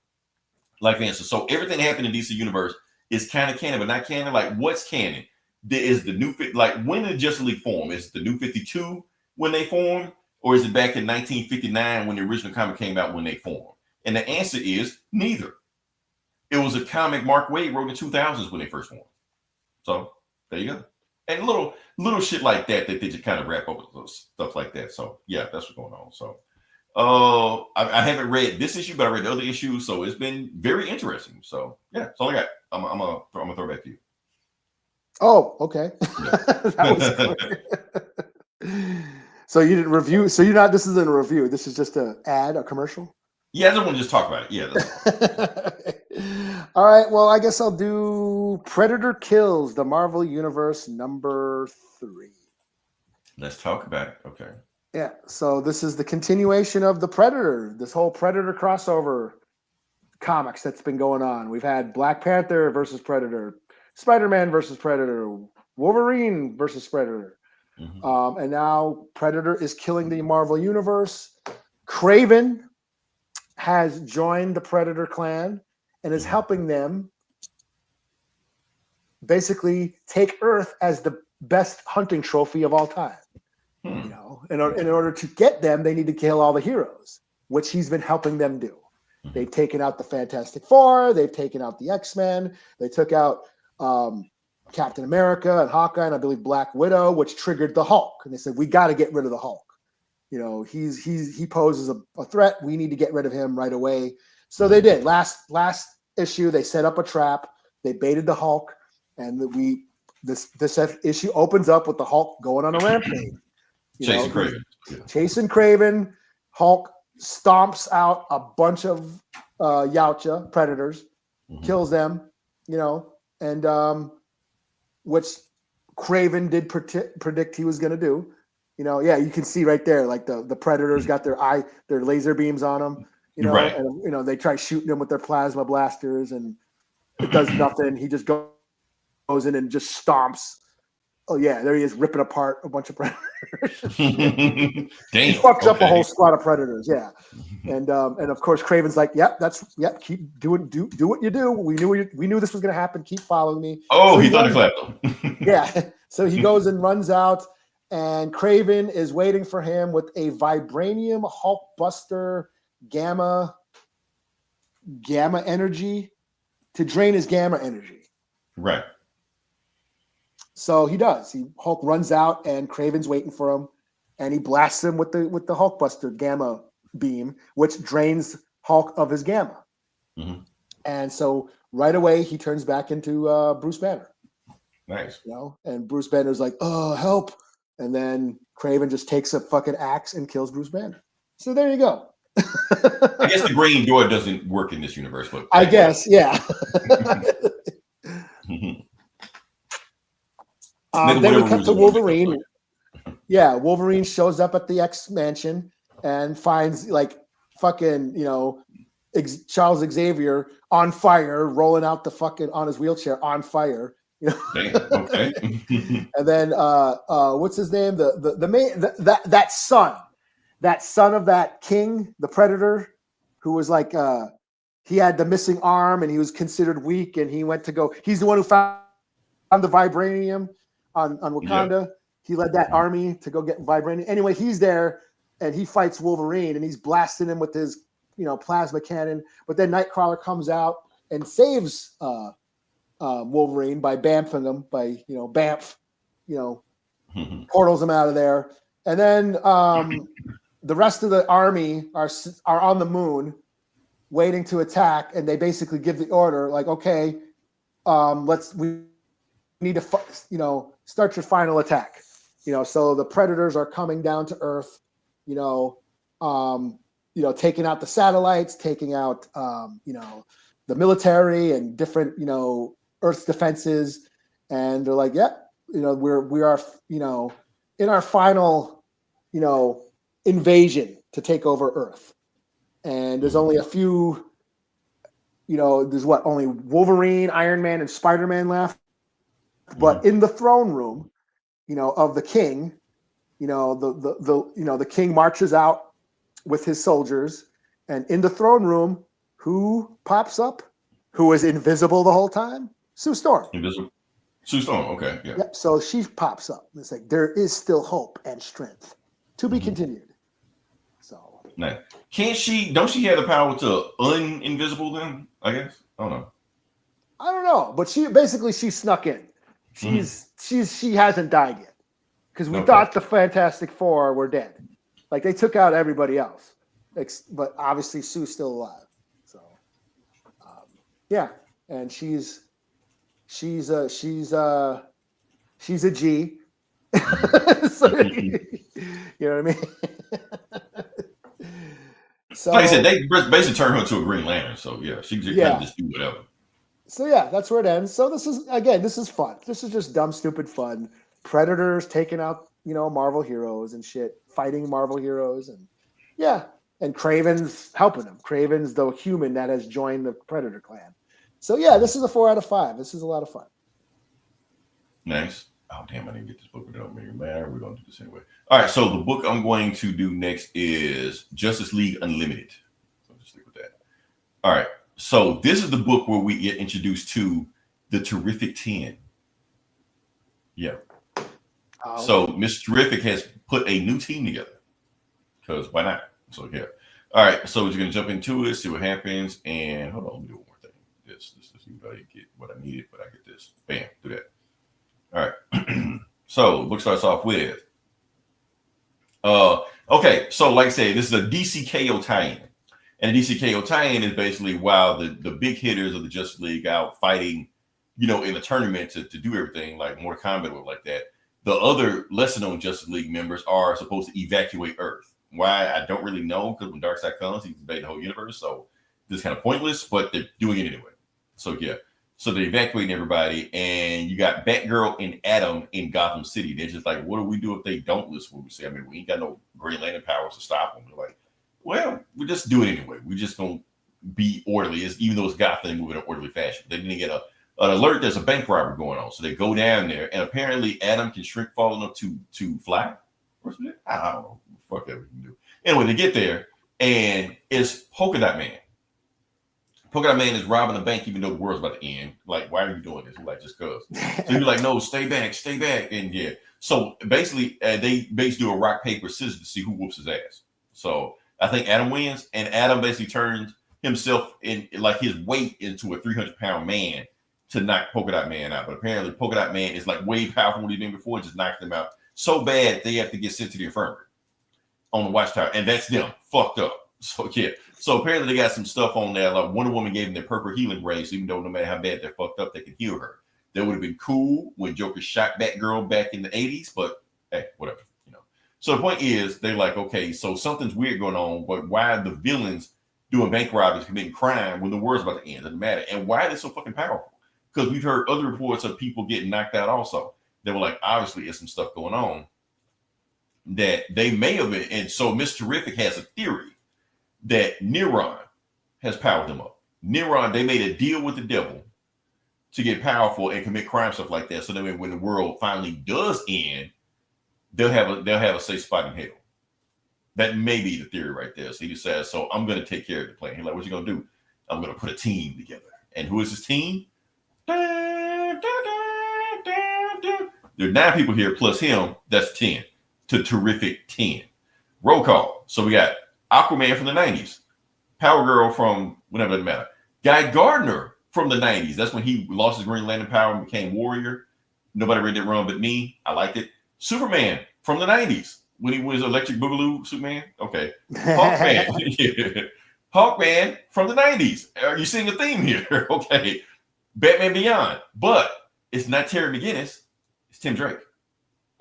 Like for instance, so everything that happened in DC Universe is kind of canon, but not canon. Like what's canon? There is the new like when did Justice League form? Is it the New 52 when they formed, or is it back in 1959 when the original comic came out when they formed? And the answer is neither. It was a comic Mark Waid wrote in the 2000s when they first formed. So there you go. And little shit like that they just kind of wrap up with stuff like that. So yeah, that's what's going on. So I haven't read this issue, but I read the other issues, so it's been very interesting. So yeah, that's all I got. I'm gonna throw it back to you. Oh, okay. Yeah. That was so you didn't review. So you're not. This isn't a review. This is just an ad, a commercial. Yeah, I don't want to just talk about it. Yeah. All right. Well, I guess I'll do Predator Kills the Marvel Universe number 3. Let's talk about it. Okay. Yeah, so this is the continuation of the Predator, this whole Predator crossover comics that's been going on. We've had Black Panther versus Predator, Spider-Man versus Predator, Wolverine versus Predator. And now Predator is killing the Marvel Universe. Kraven has joined the Predator clan and is helping them basically take Earth as the best hunting trophy of all time. You know, in order to get them, they need to kill all the heroes, which he's been helping them do. They've taken out the Fantastic Four. They've taken out the X-Men. They took out Captain America and Hawkeye and I believe Black Widow, which triggered the Hulk. And they said, we got to get rid of the Hulk. You know, he poses a threat. We need to get rid of him right away. So they did. Last issue, they set up a trap. They baited the Hulk, and this issue opens up with the Hulk going on a rampage. Chasing Kraven. Hulk stomps out a bunch of Yautja predators, kills them, you know, and which Kraven did predict he was going to do. You know, yeah, you can see right there, like the predators got their laser beams on them, you know, and you know they try shooting them with their plasma blasters, and it does nothing. He just goes in and just stomps. Oh yeah, there he is, ripping apart a bunch of predators. He fucks up a whole squad of predators. Yeah, and of course Kraven's like, keep doing do what you do. We knew this was going to happen. Keep following me. Oh, so he thunderclapped him. Yeah, so he goes and runs out. And Kraven is waiting for him with a vibranium Hulkbuster gamma energy to drain his gamma energy. Right. So he does. Hulk runs out, and Kraven's waiting for him, and he blasts him with the Hulkbuster gamma beam, which drains Hulk of his gamma. And so right away he turns back into Bruce Banner. Nice. You know, and Bruce Banner's like, "Oh, help!" And then Kraven just takes a fucking axe and kills Bruce Banner. So there you go. I guess the Green Door doesn't work in this universe, but I guess, yeah. Then we cut to Wolverine. Yeah, Wolverine shows up at the X Mansion and finds like fucking, you know, Charles Xavier on fire, rolling out the fucking on his wheelchair on fire. You know? Okay. And then what's his name? The main that son of that king, the Predator, who was like he had the missing arm and he was considered weak, and he went to go. He's the one who found the vibranium on Wakanda. Yep. He led that army to go get vibranium. Anyway, he's there and he fights Wolverine and he's blasting him with his, you know, plasma cannon. But then Nightcrawler comes out and saves Wolverine by bamfing him, by, you know, bamf, you know, portals him out of there. And then the rest of the army are on the moon waiting to attack, and they basically give the order like, okay, we need to you know, start your final attack. You know, so the Predators are coming down to Earth, you know, taking out the satellites, taking out you know, the military and different, you know, Earth's defenses, and they're like, you know, we are, you know, in our final, you know, invasion to take over Earth, and there's only a few, you know, there's only Wolverine, Iron Man, and Spider-Man left, but in the throne room, you know, of the king, you know, the king marches out with his soldiers, and in the throne room, who pops up? Who is invisible the whole time? Sue Storm. Invisible. Sue Storm. Okay. Yeah. Yep. So she pops up. It's like there is still hope and strength to be continued. So. Nice. Don't she have the power to uninvisible them? I guess. I don't know. I don't know, but she snuck in. She hasn't died yet, because we thought the Fantastic Four were dead. Like they took out everybody else, but obviously Sue's still alive. So. Yeah, and she's a G. So, you know what I mean? So, like I said, they basically turned her into a Green Lantern. So yeah, she can kind of just do whatever. So yeah, that's where it ends. So this is fun. This is just dumb, stupid fun. Predators taking out, you know, Marvel heroes and shit, fighting Marvel heroes, and and Kraven's helping them. Kraven's the human that has joined the Predator clan. So yeah, this is a 4 out of 5. This is a lot of fun. Nice. Oh damn, I didn't get this book, but it don't make me mad. We're gonna do this anyway. All right, so the book I'm going to do next is Justice League Unlimited. So just stick with that. All right, so this is the book where we get introduced to the Terrific 10. Yeah. So Mr. Terrific has put a new team together because why not? So yeah. All right, so we're gonna jump into it, see what happens, and hold on, let me do one more thing. This see if I get what I needed, but I get this. Bam, do that. All right. So the book starts off with okay, so like I said, this is a DCKO tie-in. And the DCKO tie-in is basically while the big hitters of the Justice League out fighting, in the tournament to do everything like Mortal Kombat or like that, the other lesser known Justice League members are supposed to evacuate Earth. Why? I don't really know, because when Darkseid comes, he's invading the whole universe. So this is kind of pointless, but they're doing it anyway. So yeah. So they're evacuating everybody, and you got Batgirl and Atom in Gotham City. They're just like, what do we do if they don't listen to what we say? I mean, we ain't got no Green Lantern powers to stop them. They're like, well, we just do it anyway. We just don't be orderly, even though it's Gotham moving in an orderly fashion. They didn't get an alert there's a bank robbery going on. So they go down there, and apparently Atom can shrink far enough to fly. I don't know. Fuck that we can do. Anyway, they get there, and it's Polka Dot Man. Polka Dot Man is robbing a bank even though the world's about to end. Like, why are you doing this? We're like, just cuz. So you're like, no, stay back. And yeah. So basically, they do a rock, paper, scissors to see who whoops his ass. So I think Atom wins, and Atom basically turns himself in like his weight into a 300-pound man to knock Polka Dot Man out. But apparently, Polka Dot Man is like way powerful than he did before, and just knocks them out so bad they have to get sent to the infirmary on the Watchtower, and that's them fucked up. So yeah. So apparently they got some stuff on there. Like Wonder Woman gave them their purple healing rays, even though no matter how bad they're fucked up, they can heal her. That would have been cool when Joker shot Batgirl back in the 80s, but hey, whatever, So the point is, they're like, okay, so something's weird going on, but why are the villains doing bank robberies, committing crime when the world's about to end? Doesn't matter. And why are they so fucking powerful? Because we've heard other reports of people getting knocked out also. They were like, obviously there's some stuff going on that they may have been. And so Mr. Terrific has a theory that Neron has powered them up. Neron, they made a deal with the devil to get powerful and commit crime, stuff like that. So that when the world finally does end, they'll have a safe spot in hell. That may be the theory right there. So he just says, so I'm going to take care of the plan. He's like, what you going to do? I'm going to put a team together. And who is his team? There are 9 people here plus him. That's 10. To terrific 10. Roll call. So we got Aquaman from the 90s. Power Girl from whenever, doesn't matter. Guy Gardner from the 90s. That's when he lost his Green Lantern power and became Warrior. Nobody read that run but me. I liked it. Superman from the 90s. When he was Electric Boogaloo Superman. Okay. Hawkman. Yeah. Hawkman from the 90s. Are you seeing a theme here? Okay. Batman Beyond. But it's not Terry McGinnis. It's Tim Drake.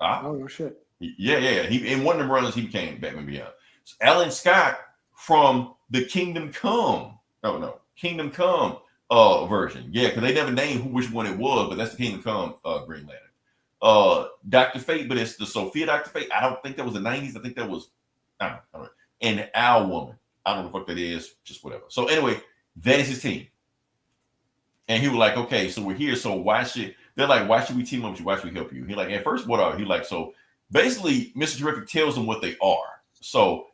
Oh, no shit. Yeah. He in one of the runs he became Batman Beyond. So Alan Scott from the Kingdom Come. Oh no, Kingdom Come version. Yeah, because they never named which one it was, but that's the Kingdom Come Green Lantern. Dr. Fate, but it's the Sophia Dr. Fate. I don't think that was the 90s. I think that was I don't know. And Owl Woman. I don't know what that is, just whatever. So anyway, that is his team. And he was like, okay, so we're here. So why should we team up with you? Why should we help you? He like, at first, what are he like? So basically, Mr. Terrific tells them what they are. So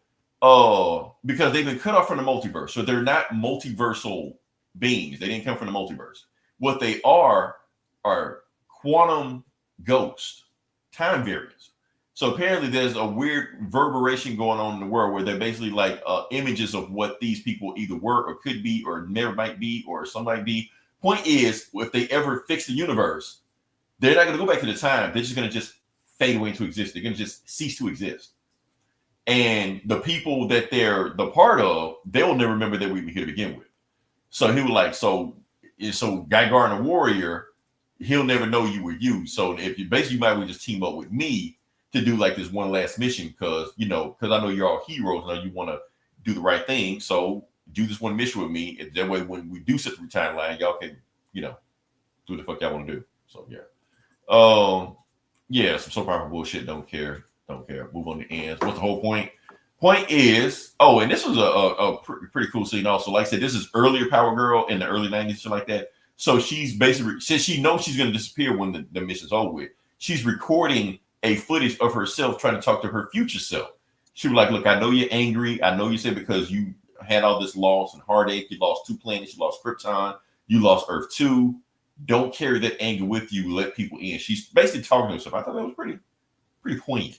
because they've been cut off from the multiverse. So they're not multiversal beings. They didn't come from the multiverse. What they are quantum ghosts, time variants. So apparently there's a weird reverberation going on in the world where they're basically like images of what these people either were or could be or never might be or some might be. Point is, if they ever fix the universe, they're not going to go back to the time. They're just going to just fade away into existence. They're going to just cease to exist. And the people that they're the part of, they'll never remember that we were here to begin with. So he was like, so Guy Gardner Warrior, he'll never know you were you. So if you basically, you might well just team up with me to do like this one last mission because I know you're all heroes and you want to do the right thing. So do this one mission with me. And that way, when we do set the timeline, y'all can, do what the fuck y'all want to do. So yeah. Some soap opera bullshit. Don't care. Move on to ends. What's the whole point? Point is, and this was a pretty cool scene also. Like I said, this is earlier Power Girl in the early 90s, shit like that. So she's basically, since she knows she's going to disappear when the mission's over with, she's recording a footage of herself trying to talk to her future self. She was like, look, I know you're angry. I know you said because you had all this loss and heartache. You lost 2 planets. You lost Krypton. You lost Earth 2. Don't carry that anger with you. Let people in. She's basically talking to herself. I thought that was pretty pretty poignant,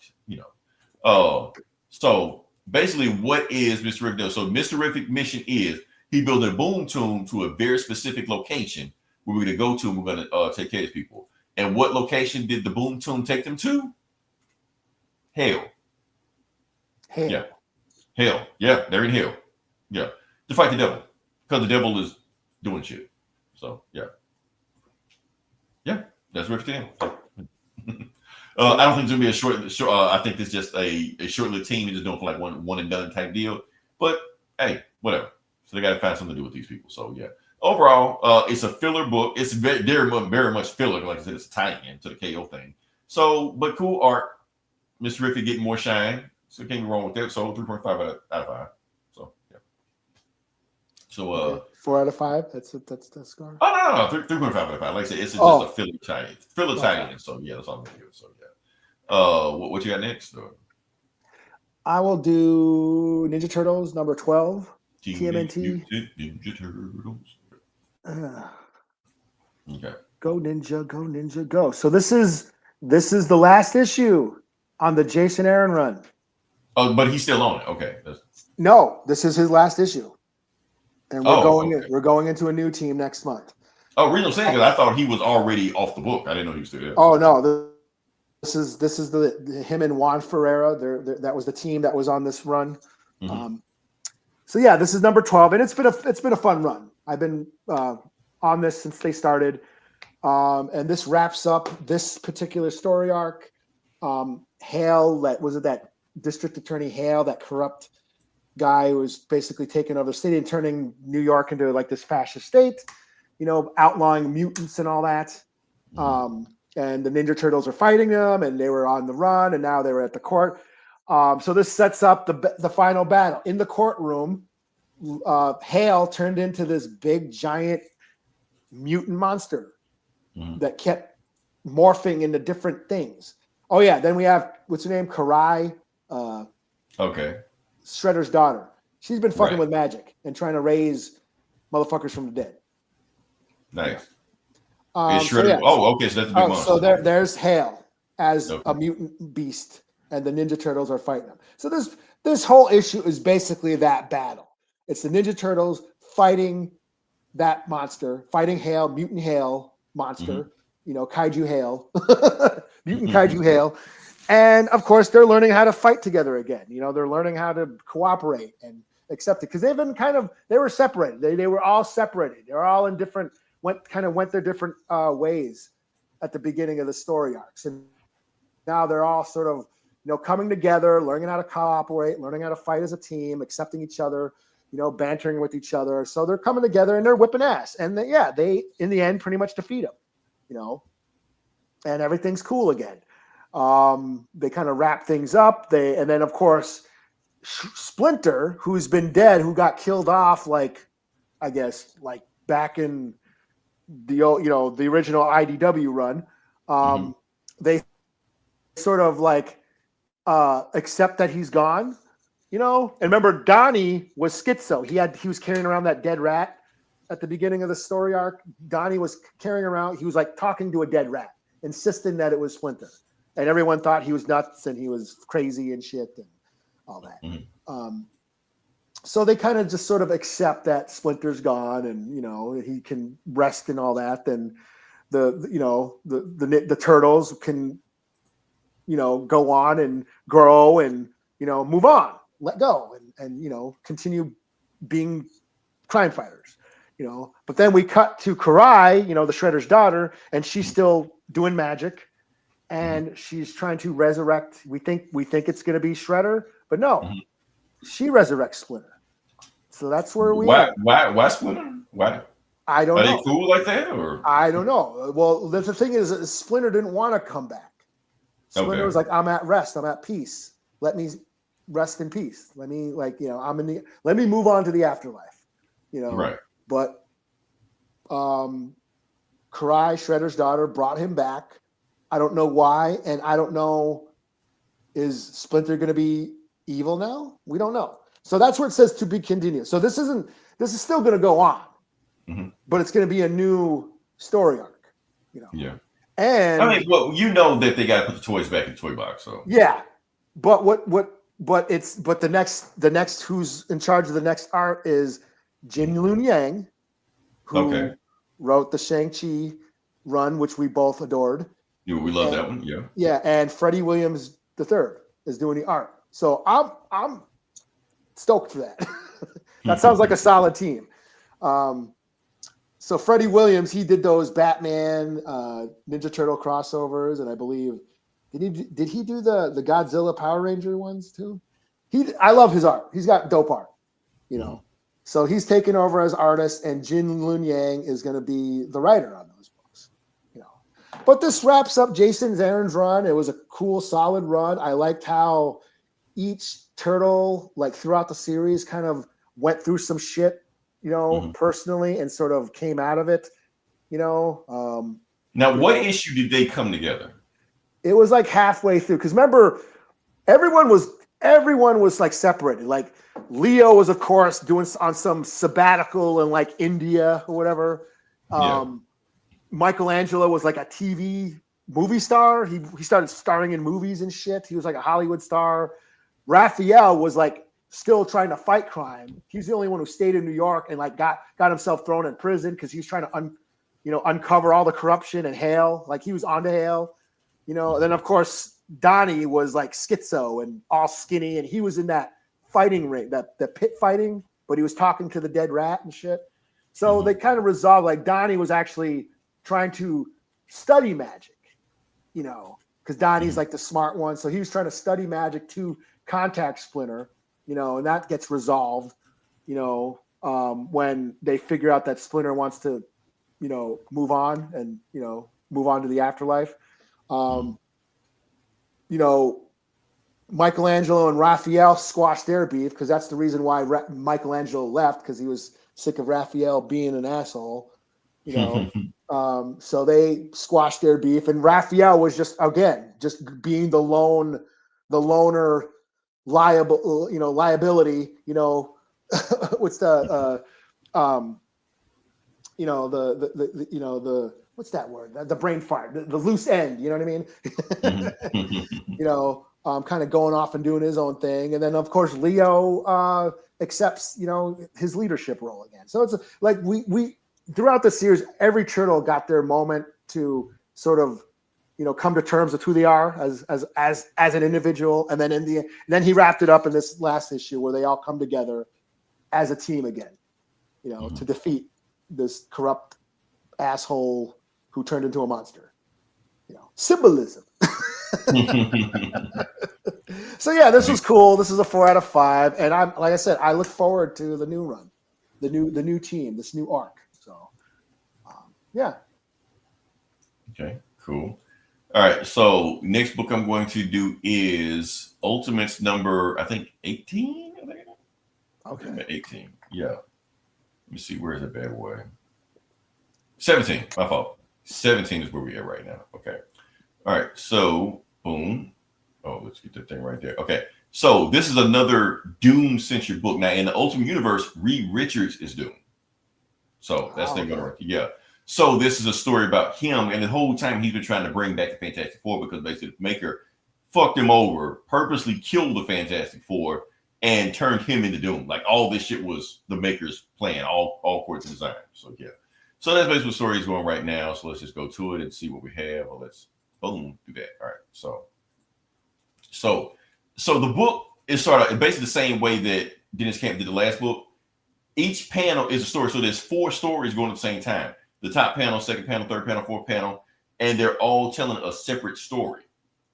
So basically, what is Mr. Terrific does? So Mr. Terrific mission is he built a boom tune to a very specific location where we're going to go to and we're going to take care of people. And what location did the boom tune take them to? Hell. Yeah. Hell. Yeah, they're in hell. Yeah. To fight the devil. Because the devil is doing shit. So, yeah. Yeah, that's Rift Team. I don't think it's going to be a short I think it's just a short-lived team. They're just doing for like one and done type deal. But, hey, whatever. So they got to find something to do with these people. So, yeah. Overall, it's a filler book. It's very much filler. Like I said, it's a tie-in to the KO thing. So, but cool art. Mr. Riffy getting more shine. So can't be wrong with that. So 3.5 out of 5. So yeah. So 4 out of 5. That's the score. Oh no, 3.5 out of 5. Like I said, it's just a filler tie-in. Filler tie-in. So yeah, that's all I'm gonna do. So yeah. What you got next? I will do Ninja Turtles number 12. TMNT. Ninja Turtles. Okay. Go Ninja, go. So this is the last issue on the Jason Aaron run. Oh, but he's still on it. Okay. No, this is his last issue. And we're going into a new team next month. Oh, reason I'm saying because I thought he was already off the book. I didn't know he was still there. Oh no, this is the him and Juan Ferreira. That was the team that was on this run. Mm-hmm. So yeah, this is number 12, and it's been a fun run. I've been on this since they started, and this wraps up this particular story arc. Hale, that district attorney Hale, that corrupt guy who was basically taking over the city and turning New York into like this fascist state, outlawing mutants and all that. And the Ninja Turtles are fighting them, and they were on the run, and now they were at the court. So this sets up the final battle. In the courtroom, Hale turned into this big, giant mutant monster that kept morphing into different things. Oh, yeah. Then we have, what's her name? Karai. Okay. Shredder's daughter. She's been fucking with magic and trying to raise motherfuckers from the dead. Nice. So yeah. Oh, okay. So that's a big monster. So there's Hale as a mutant beast, and the Ninja Turtles are fighting them. So this whole issue is basically that battle. It's the Ninja Turtles fighting that monster, fighting Hale, mutant Hale monster, kaiju Hale, mutant kaiju Hale. And of course, they're learning how to fight together again. They're learning how to cooperate and accept it because they've been they were separated. They were all separated. They're all in different, went their different ways at the beginning of the story arcs. And now they're all sort of, coming together, learning how to cooperate, learning how to fight as a team, accepting each other, bantering with each other. So they're coming together and they're whipping ass. And they in the end pretty much defeat them, and everything's cool again. They kind of wrap things up. And then of course, Splinter, who's been dead, who got killed off, I guess, back in the old, the original IDW run. They sort of accept that he's gone, and remember Donnie was schizo. He was carrying around that dead rat at the beginning of the story arc. Donnie was carrying around, he was talking to a dead rat, insisting that it was Splinter. And everyone thought he was nuts and he was crazy and shit and all that. So they kind of just sort of accept that Splinter's gone and, he can rest and all that. Then the turtles can, go on and grow and, move on, let go and continue being crime fighters, But then we cut to Karai, the Shredder's daughter, and she's still doing magic. And she's trying to resurrect. We think it's going to be Shredder, but no, she resurrects Splinter. So that's where we. Why Splinter? Why? I don't know. Are they cool like that, or I don't know. Well, the thing is, Splinter didn't want to come back. Splinter was like, "I'm at rest. I'm at peace. Let me rest in peace. Let me Let me move on to the afterlife." Right. But, Karai, Shredder's daughter, brought him back. I don't know why, and I don't know, is Splinter going to be evil now? We don't know. So that's where it says to be continued. So this is still going to go on, but it's going to be a new story arc, Yeah. And I mean, well, you know that they got to put the toys back in the toy box. So yeah, but the next who's in charge of the next art is Jin Lun Yang, okay, who wrote the Shang-Chi run, which we both adored. we love And, that one. Yeah, yeah, and Freddie Williams III is doing the art. So I'm stoked for that. That sounds like a solid team. So Freddie Williams, he did those Batman, Ninja Turtle crossovers, and I believe did he do the Godzilla Power Ranger ones too? I love his art. He's got dope art, you know. So he's taken over as artist, and Jin Lun Yang is going to be the writer on those books, you know. But this wraps up Jason Aaron's run. It was a cool, solid run. I liked how each turtle, like throughout the series, kind of went through some shit, you know, personally, and sort of came out of it, you know. Now, what issue did they come together? It was like halfway through, because remember, everyone was like separated. Like Leo was, of course, doing on some sabbatical in like India or whatever. Michelangelo was like a TV movie star. He started starring in movies and shit. He was like a Hollywood star. Raphael was like still trying to fight crime. He's the only one who stayed in New York and like got himself thrown in prison because he was trying to uncover all the corruption and Hale. Like he was onto Hale, you know. And then of course Donnie was like schizo and all skinny, and he was in that fighting ring, that pit fighting, but he was talking to the dead rat and shit. So they kind of resolved, like Donnie was actually trying to study magic, you know, because Donnie's like the smart one. So he was trying to study magic to contact Splinter, you know, and that gets resolved, you know, when they figure out that Splinter wants to, you know, move on to the afterlife. You know, Michelangelo and Raphael squashed their beef because that's the reason why Michelangelo left, because he was sick of Raphael being an asshole, you know. So they squashed their beef, and Raphael was just being the loner liability, you know. What's the what's that word? The brain fart, the loose end, you know what I mean? You know, kind of going off and doing his own thing. And then of course Leo accepts, you know, his leadership role again. So it's like we throughout the series, every turtle got their moment to sort of, you know, come to terms with who they are as an individual. And then he wrapped it up in this last issue where they all come together as a team again, you know, to defeat this corrupt asshole who turned into a monster. You know, symbolism. So yeah, this was cool. This is a 4 out of 5, and I'm, like I said, I look forward to the new run, the new team, this new arc. So yeah. Okay, cool. All right, so next book I'm going to do is Ultimates number, I think 18. Okay, 18. Yeah. Let me see, where is that bad boy? 17. My fault. 17 is where we are right now. Okay. All right. So boom. Oh, let's get that thing right there. Okay. So this is another Doom-centric book. Now, in the Ultimate Universe, Reed Richards is Doom. So that's the thing right. Yeah. So this is a story about him, and the whole time he's been trying to bring back the Fantastic Four because basically the Maker fucked him over, purposely killed the Fantastic Four, and turned him into Doom. Like all this shit was the Maker's plan, all according to design. So yeah. So that's basically what the story is going right now. So let's just go to it and see what we have. Well, let's boom do that. All right. So the book is sort of basically the same way that Dennis Camp did the last book. Each panel is a story. So there's 4 stories going at the same time. The top panel, second panel, third panel, fourth panel, and they're all telling a separate story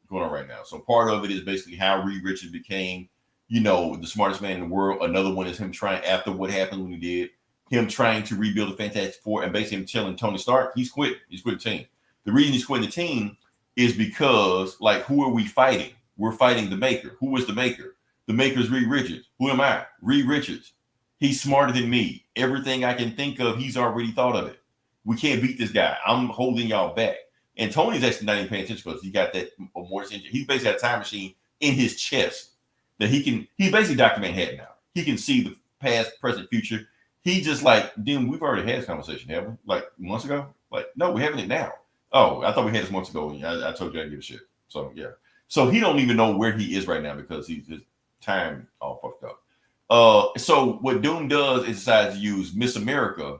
going on right now. So part of it is basically how Reed Richards became, you know, the smartest man in the world. Another one is him trying, after what happened when he did, him trying to rebuild the Fantastic Four, and basically him telling Tony Stark he's quit the team. The reason he's quitting the team is because, like, who are we fighting? We're fighting the Maker. Who is the Maker? The Maker's Reed Richards. Who am I? Reed Richards. He's smarter than me. Everything I can think of, he's already thought of it. We can't beat this guy. I'm holding y'all back. And Tony's actually not even paying attention because he got that Morse engine. He's basically got a time machine in his chest that he's basically Dr. Manhattan now. He can see the past, present, future. He just like, Dim, we've already had this conversation, haven't we? Like months ago? Like, no, we're having it now. Oh, I thought we had this months ago. I told you I didn't give a shit. So yeah. So he don't even know where he is right now because he's his time all fucked up. So what Doom does is decides to use Miss America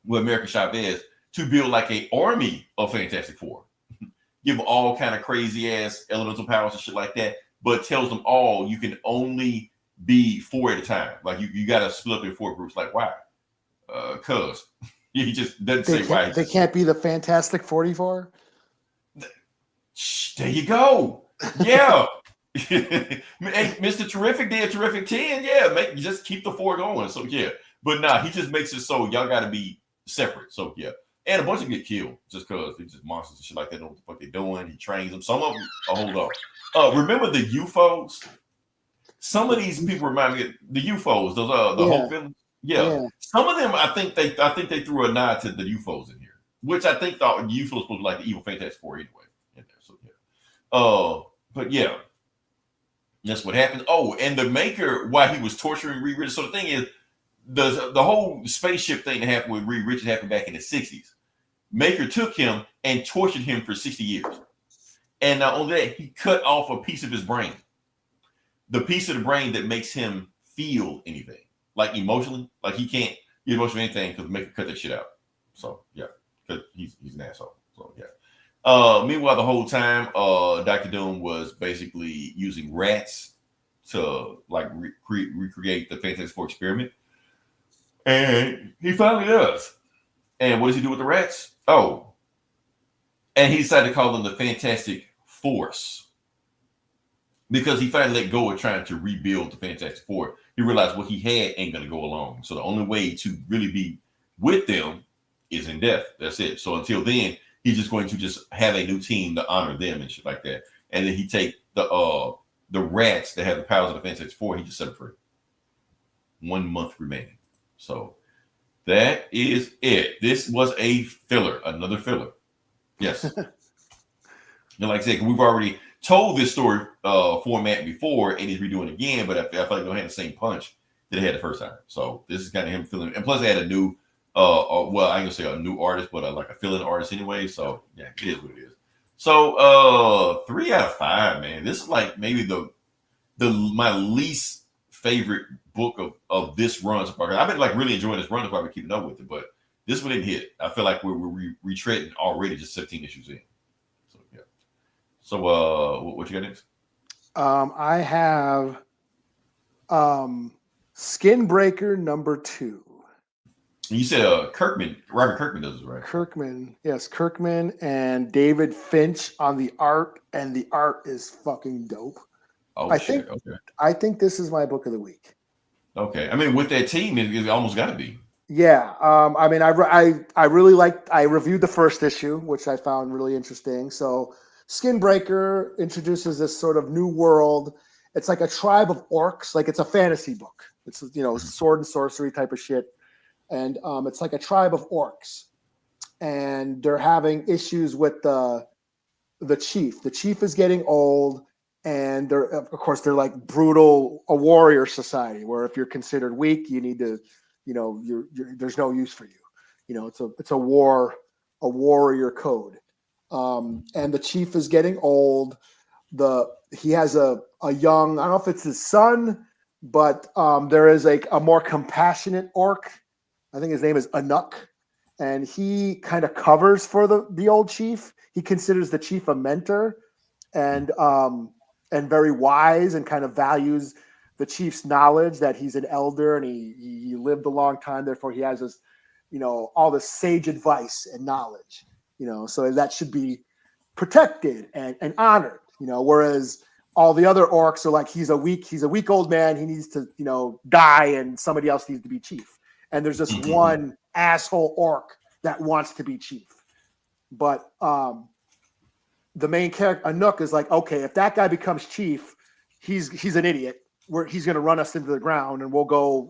with America Chavez to build like a army of Fantastic Four. Give them all kind of crazy ass elemental powers and shit like that, but tells them all you can only be 4 at a time. Like you got to split up in 4 groups. Like why? Cause he just doesn't say why. They can't be the Fantastic 44. There you go. Yeah. Hey, Mr. Terrific did Terrific 10. Yeah, just keep the 4 going. So yeah. But nah, he just makes it so y'all gotta be separate. So yeah. And a bunch of them get killed just because they're just monsters and shit like that. Don't know what the fuck they're doing. He trains them. Some of them hold on. Remember the UFOs? Some of these people remind me of the UFOs, those the Hulk villains. Yeah. Some of them I think they threw a nod to the UFOs in here, which I think thought UFOs supposed to be like the evil Fantastic Four anyway. In there. So yeah. But yeah. That's what happened. Oh, and the maker, while he was torturing Reed Richards. So the thing is, the whole spaceship thing that happened with Reed Richards happened back in the 60s. Maker took him and tortured him for 60 years. And not only that, he cut off a piece of his brain. The piece of the brain that makes him feel anything. Like emotionally. Like he can't get emotional anything because Maker cut that shit out. So yeah. Because he's an asshole. So yeah. Meanwhile, the whole time, Dr. Doom was basically using rats to like recreate the Fantastic Four experiment. And he finally does. And what does he do with the rats? Oh. And he decided to call them the Fantastic Force. Because he finally let go of trying to rebuild the Fantastic Four. He realized what he had ain't going to go along. So the only way to really be with them is in death. That's it. So until then, he's just going to just have a new team to honor them and shit like that. And then he take the rats that have the powers of the Fantastic Four, he just set them free. 1 month remaining. So that is it. This was a filler, another filler. Yes. And like I said, we've already told this story format before, and he's redoing it again, but I feel like they don't have the same punch that they had the first time. So this is kind of him filling. And plus, they had a new, well, I ain't gonna say a new artist, but like a fill-in artist anyway. So yeah, it is what it is. So 3 out of 5, man. This is like maybe my least favorite book of this run so far. I've been like really enjoying this run so far, been keeping up with it, but this one didn't hit. I feel like we're retreading already just 17 issues in. So yeah. So what you got next? I have Skinbreaker number 2. You said Robert Kirkman does this, right? Kirkman, yes, Kirkman and David Finch on the art, and the art is fucking dope. Oh, I think this is my book of the week. Okay, I mean, with that team, it almost got to be. Yeah, I mean, I really liked. I reviewed the first issue, which I found really interesting. So, Skinbreaker introduces this sort of new world. It's like a tribe of orcs. Like it's a fantasy book. It's sword and sorcery type of shit, and it's like a tribe of orcs, and they're having issues with the chief. The chief is getting old. And they're like a warrior society where if you're considered weak, you need to, there's no use for you. It's a warrior code. And the chief is getting old. He has a young, I don't know if it's his son, but there is a more compassionate orc. I think his name is Anuk, and he kind of covers for the old chief. He considers the chief a mentor, and very wise, and kind of values the chief's knowledge that he's an elder and he lived a long time. Therefore, he has this, all this sage advice and knowledge, so that should be protected and honored, whereas all the other orcs are like, he's a weak old man. He needs to, die, and somebody else needs to be chief. And there's this one asshole orc that wants to be chief. But, the main character, Anuk, is like, okay, if that guy becomes chief, he's an idiot. He's going to run us into the ground, and we'll go,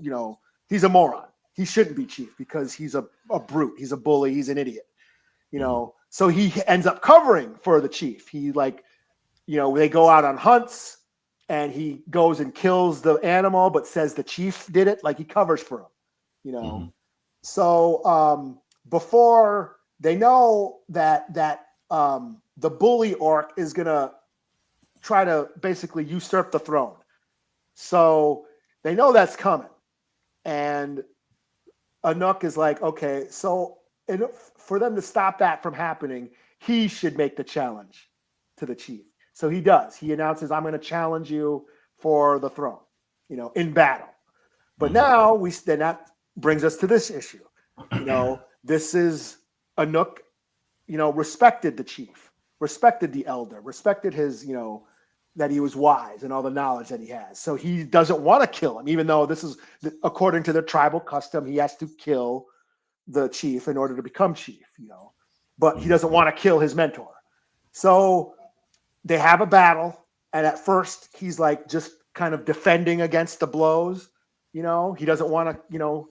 he's a moron. He shouldn't be chief because he's a brute. He's a bully. He's an idiot. So he ends up covering for the chief. He they go out on hunts, and he goes and kills the animal, but says the chief did it. Like he covers for him, So before they know that the bully orc is gonna try to basically usurp the throne. So they know that's coming. And Anuk is like, okay, so for them to stop that from happening, he should make the challenge to the chief. So he does. He announces, I'm going to challenge you for the throne, in battle. But now then that brings us to this issue. This is Anuk, respected the chief, respected the elder, respected his, that he was wise and all the knowledge that he has. So he doesn't want to kill him, even though this is, according to the tribal custom, he has to kill the chief in order to become chief, but he doesn't want to kill his mentor. So they have a battle. And at first he's like just kind of defending against the blows. He doesn't want to,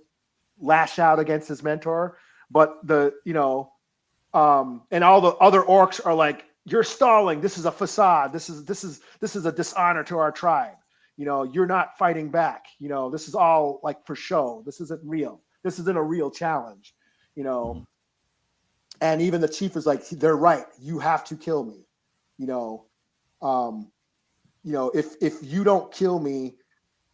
lash out against his mentor, but and all the other orcs are like, you're stalling. This is a facade. This is a dishonor to our tribe. You're not fighting back. This is all like for show. This isn't real. This isn't a real challenge. And even the chief is like, they're right. You have to kill me. If you don't kill me,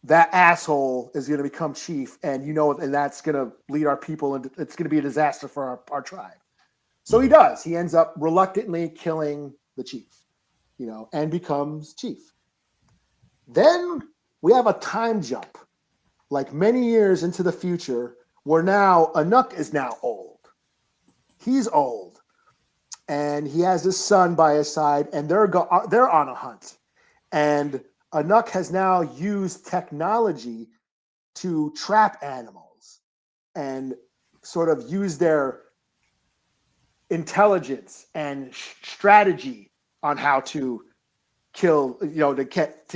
that asshole is going to become chief, and and that's going to lead our people, and it's going to be a disaster for our tribe. So he does. He ends up reluctantly killing the chief, and becomes chief. Then we have a time jump, like many years into the future, where now Anuk is now old. He's old, and he has his son by his side, and they're on a hunt. And Anuk has now used technology to trap animals and sort of use their intelligence and strategy on how to kill, to get,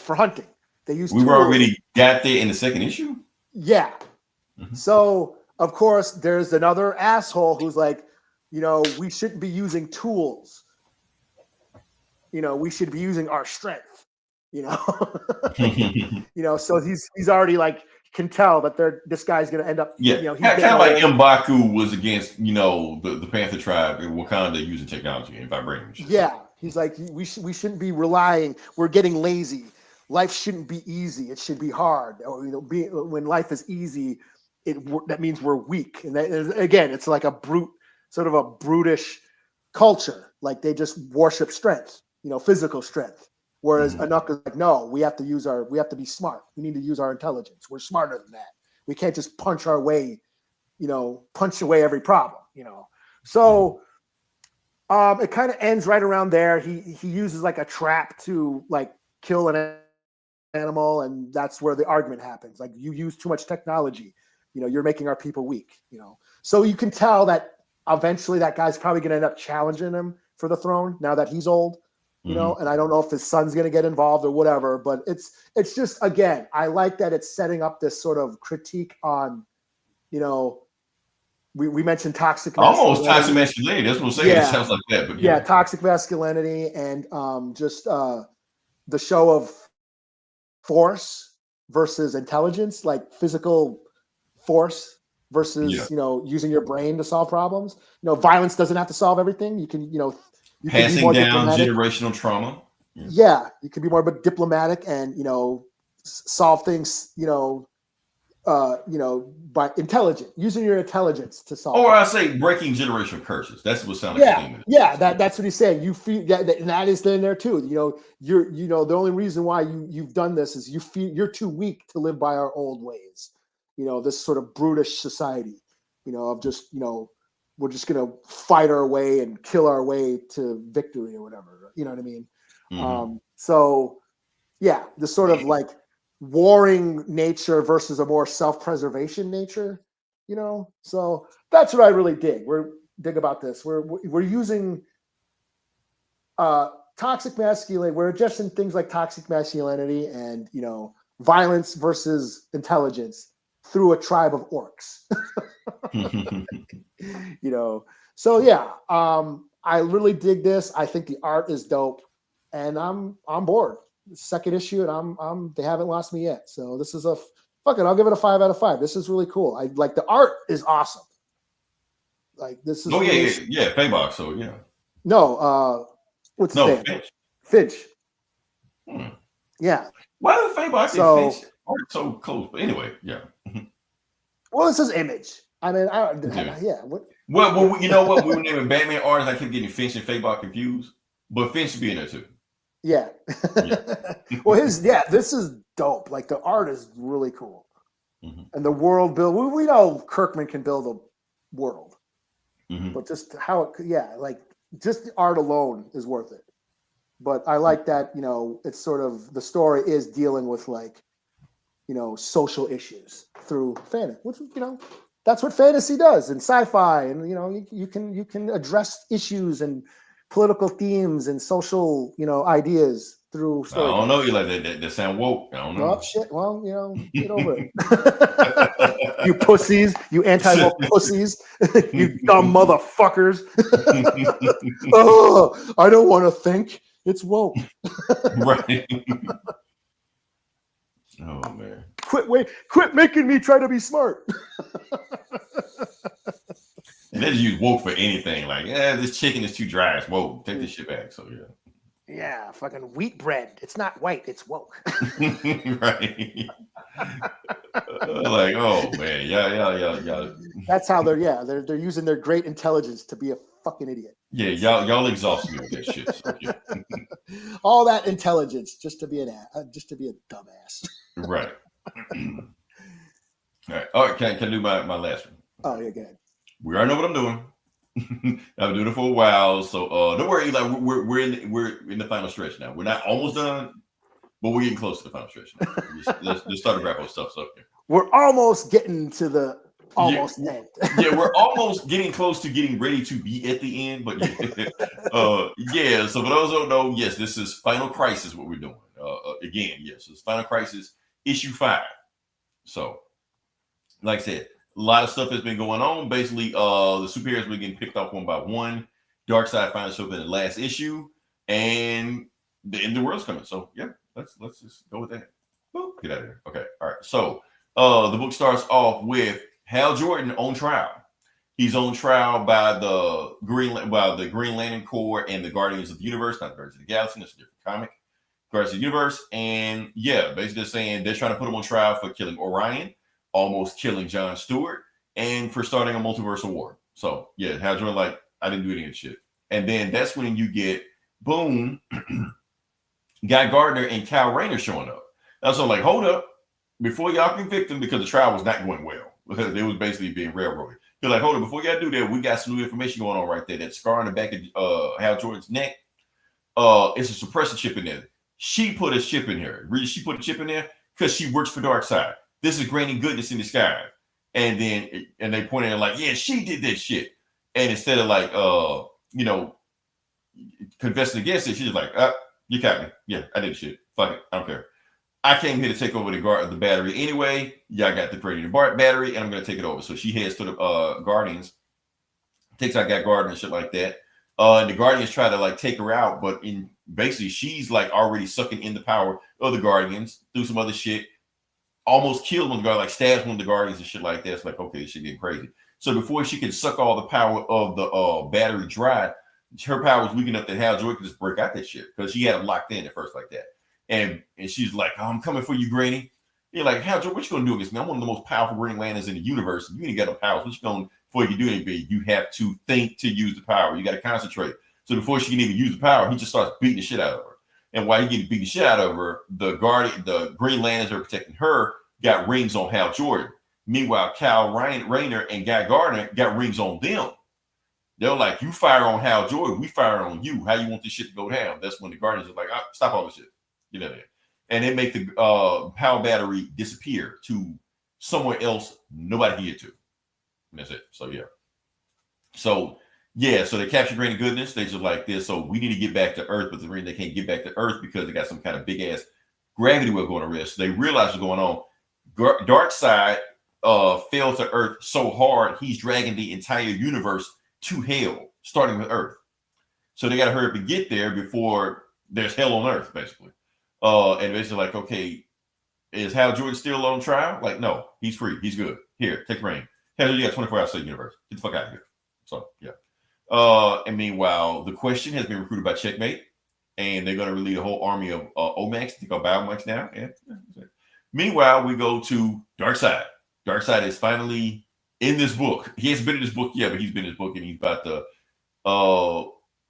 for hunting. They use we already got there in the second issue. Yeah. So of course there's another asshole who's like, we shouldn't be using tools. We should be using our strength. So he's already like can tell that this guy's going to end up. Yeah, kind of like M'Baku was against the Panther tribe in Wakanda using technology and vibranium. Yeah, he's like we shouldn't be relying. We're getting lazy. Life shouldn't be easy. It should be hard. Or when life is easy, that means we're weak. And again, it's like a brutish culture. Like they just worship strength, physical strength. Whereas Anuk is like, no, we have to be smart. We need to use our intelligence. We're smarter than that. We can't just punch away every problem, So it kind of ends right around there. He uses like a trap to like kill an animal, and that's where the argument happens. Like, you use too much technology, you're making our people weak, So you can tell that eventually that guy's probably going to end up challenging him for the throne now that he's old. And I don't know if his son's going to get involved or whatever, but it's just, again, I like that it's setting up this sort of critique on, we mentioned toxic masculinity. Almost toxic masculinity. That's what I'm saying. Yeah. It sounds like that, but yeah, toxic masculinity and just the show of force versus intelligence, like physical force versus, using your brain to solve problems. Violence doesn't have to solve everything. You can, you passing can be more down diplomatic. generational trauma. Yeah, you can be more diplomatic and solve things by using your intelligence to solve. Or I say breaking generational curses. That's what sounds like. Yeah, that's what he's saying. You feel that is in there too. You're the only reason why you've done this is you feel you're too weak to live by our old ways. This sort of brutish society. Of just we're just going to fight our way and kill our way to victory or whatever. You know what I mean? So yeah, the sort of like warring nature versus a more self-preservation nature, so that's what I really dig about this. We're using toxic masculinity. We're addressing things like toxic masculinity and, violence versus intelligence through a tribe of orcs. So yeah, I really dig this. I think the art is dope, and I'm on board. Second issue, and they haven't lost me yet. So this is I'll give it a 5 out of 5. This is really cool. I like the art is awesome. Like this is yeah, Faybox. So yeah. No, what's his name? Finch. Finch. Hmm. Yeah. Why does Faybox and Finch are so close? But anyway, yeah. Well, it's his image. I mean, yeah. Well, you know what? We were naming Batman artists. I kept getting Finch and Faybox confused, but Finch should be in there too. Yeah. Well, this is dope. Like the art is really cool, and the world build. We know Kirkman can build a world, but just how it, just the art alone is worth it. But I like that, it's sort of the story is dealing with social issues through fantasy, which that's what fantasy does and sci-fi, and you can address issues and political themes and social ideas through story. I don't know, you like that sound woke. I don't know. Oh shit! Well, get over it. You pussies, you anti-woke pussies, you dumb motherfuckers. Oh, I don't want to think. It's woke. Right. Oh man. Quit making me try to be smart. And they just use woke for anything. Like, this chicken is too dry. It's woke. Take this shit back. So yeah. Yeah, fucking wheat bread. It's not white. It's woke. Right. Like, oh man, yeah. That's how they're using their great intelligence to be a fucking idiot. Yeah, y'all exhaust me with that shit. So, yeah. All that intelligence just to be a dumbass. Right. All right. Can I do my last one? Oh yeah, go ahead. We already know what I'm doing. I've been doing it for a while, so don't worry. Like we're in the final stretch now. We're not almost done, but we're getting close to the final stretch now. Let's start to wrap up stuff. So we're almost getting to the end. Yeah, we're almost getting close to getting ready to be at the end. But yeah, So for those who don't know, yes, this is Final Crisis. What we're doing again. Yes, it's Final Crisis issue 5. So, like I said, a lot of stuff has been going on. Basically, the superheroes have been getting picked off one by one. Darkseid finally showed up in the last issue, and the end of the world's coming. So yeah, let's just go with that. Boop, get out of here. Okay, all right. So the book starts off with Hal Jordan on trial. He's on trial by the Green Lantern Corps and the Guardians of the Universe, not the Guardians of the Galaxy. That's a different comic. Guardians of the Universe, and yeah, basically saying they're trying to put him on trial for killing Orion, almost killing John Stewart, and for starting a multiversal war. So yeah, Hal Jordan like, I didn't do any of that shit. And then that's when you get boom, Guy Gardner and Kyle Rayner showing up. And so like, hold up, before y'all convict him, because the trial was not going well. It was basically being railroaded. You're like, hold up, before y'all do that, we got some new information going on right there. That scar on the back of Hal Jordan's neck, it's a suppressor chip in there. She put a chip in here. Really, she put a chip in there because she works for Darkseid. This is granting goodness in disguise. And they pointed at like, yeah, she did this shit. And instead of like, confessing against it, she's like, you caught me. Yeah, I did shit. Fuck it. I don't care. I came here to take over the battery anyway. Y'all got the Predator battery, and I'm going to take it over. So she heads to the Guardians, takes out Guy Gardner and shit like that. And the Guardians try to like take her out, but basically she's like already sucking in the power of the Guardians through some other shit. Almost killed one of the Guardians, like stabs one of the Guardians and shit like that. It's like, okay, this shit getting crazy. So before she can suck all the power of the battery dry, her power was weak enough that Hal Jordan could just break out that shit because she had him locked in at first like that. And she's like, oh, I'm coming for you, Granny. You're like, Hal Jordan, what you gonna do against me? I'm one of the most powerful Green Lanterns in the universe. You ain't got no powers. What you gonna, before you can do anything, you have to think to use the power. You got to concentrate. So before she can even use the power, he just starts beating the shit out of her. And while he getting beating the shit out of her, the Green Lanterns that are protecting her got rings on Hal Jordan. Meanwhile, Kyle Rayner and Guy Gardner got rings on them. They're like, you fire on Hal Jordan, we fire on you. How you want this shit to go down? That's when the Guardians are like, stop all this shit. Get out of there. And they make the power battery disappear to somewhere else nobody can get to. And that's it. So yeah. So they capture Granny Goodness. They just like this. So we need to get back to Earth, but the reason they can't get back to Earth because they got some kind of big ass gravity wave going on risk. So they realize what's going on. Darkseid fell to Earth so hard he's dragging the entire universe to hell, starting with Earth. So they got to hurry up and get there before there's hell on Earth, basically. And basically like, okay, is Hal Jordan still on trial? Like, no, he's free. He's good. Here, take the reign. Hell, you got 24 hours to save the universe. Get the fuck out of here. So yeah. And meanwhile, the Question has been recruited by Checkmate, and they're going to lead a whole army of Omax. They go Biomax now. Yeah. Meanwhile, we go to Darkseid. Darkseid is finally in this book. He hasn't been in this book yet, but he's been in this book, and he's about to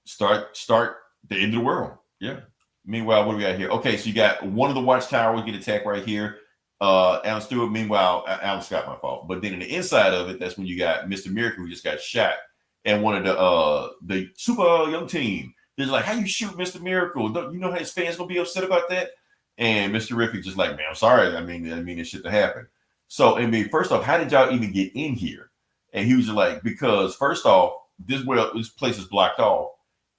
start the end of the world. Yeah. Meanwhile, what do we got here? Okay, so you got one of the watchtowers get attacked right here. Alan Stewart. Meanwhile, Alan Scott, my fault. But then in the inside of it, that's when you got Mr. Miracle, who just got shot, and one of the super young team. They're like, "How you shoot Mr. Miracle? Don't you know how his fans gonna be upset about that?" And Mr. Terrific just like, "Man, I'm sorry. I mean this shit to happen." So, first off, how did y'all even get in here? And he was just like, "Because first off, this place is blocked off.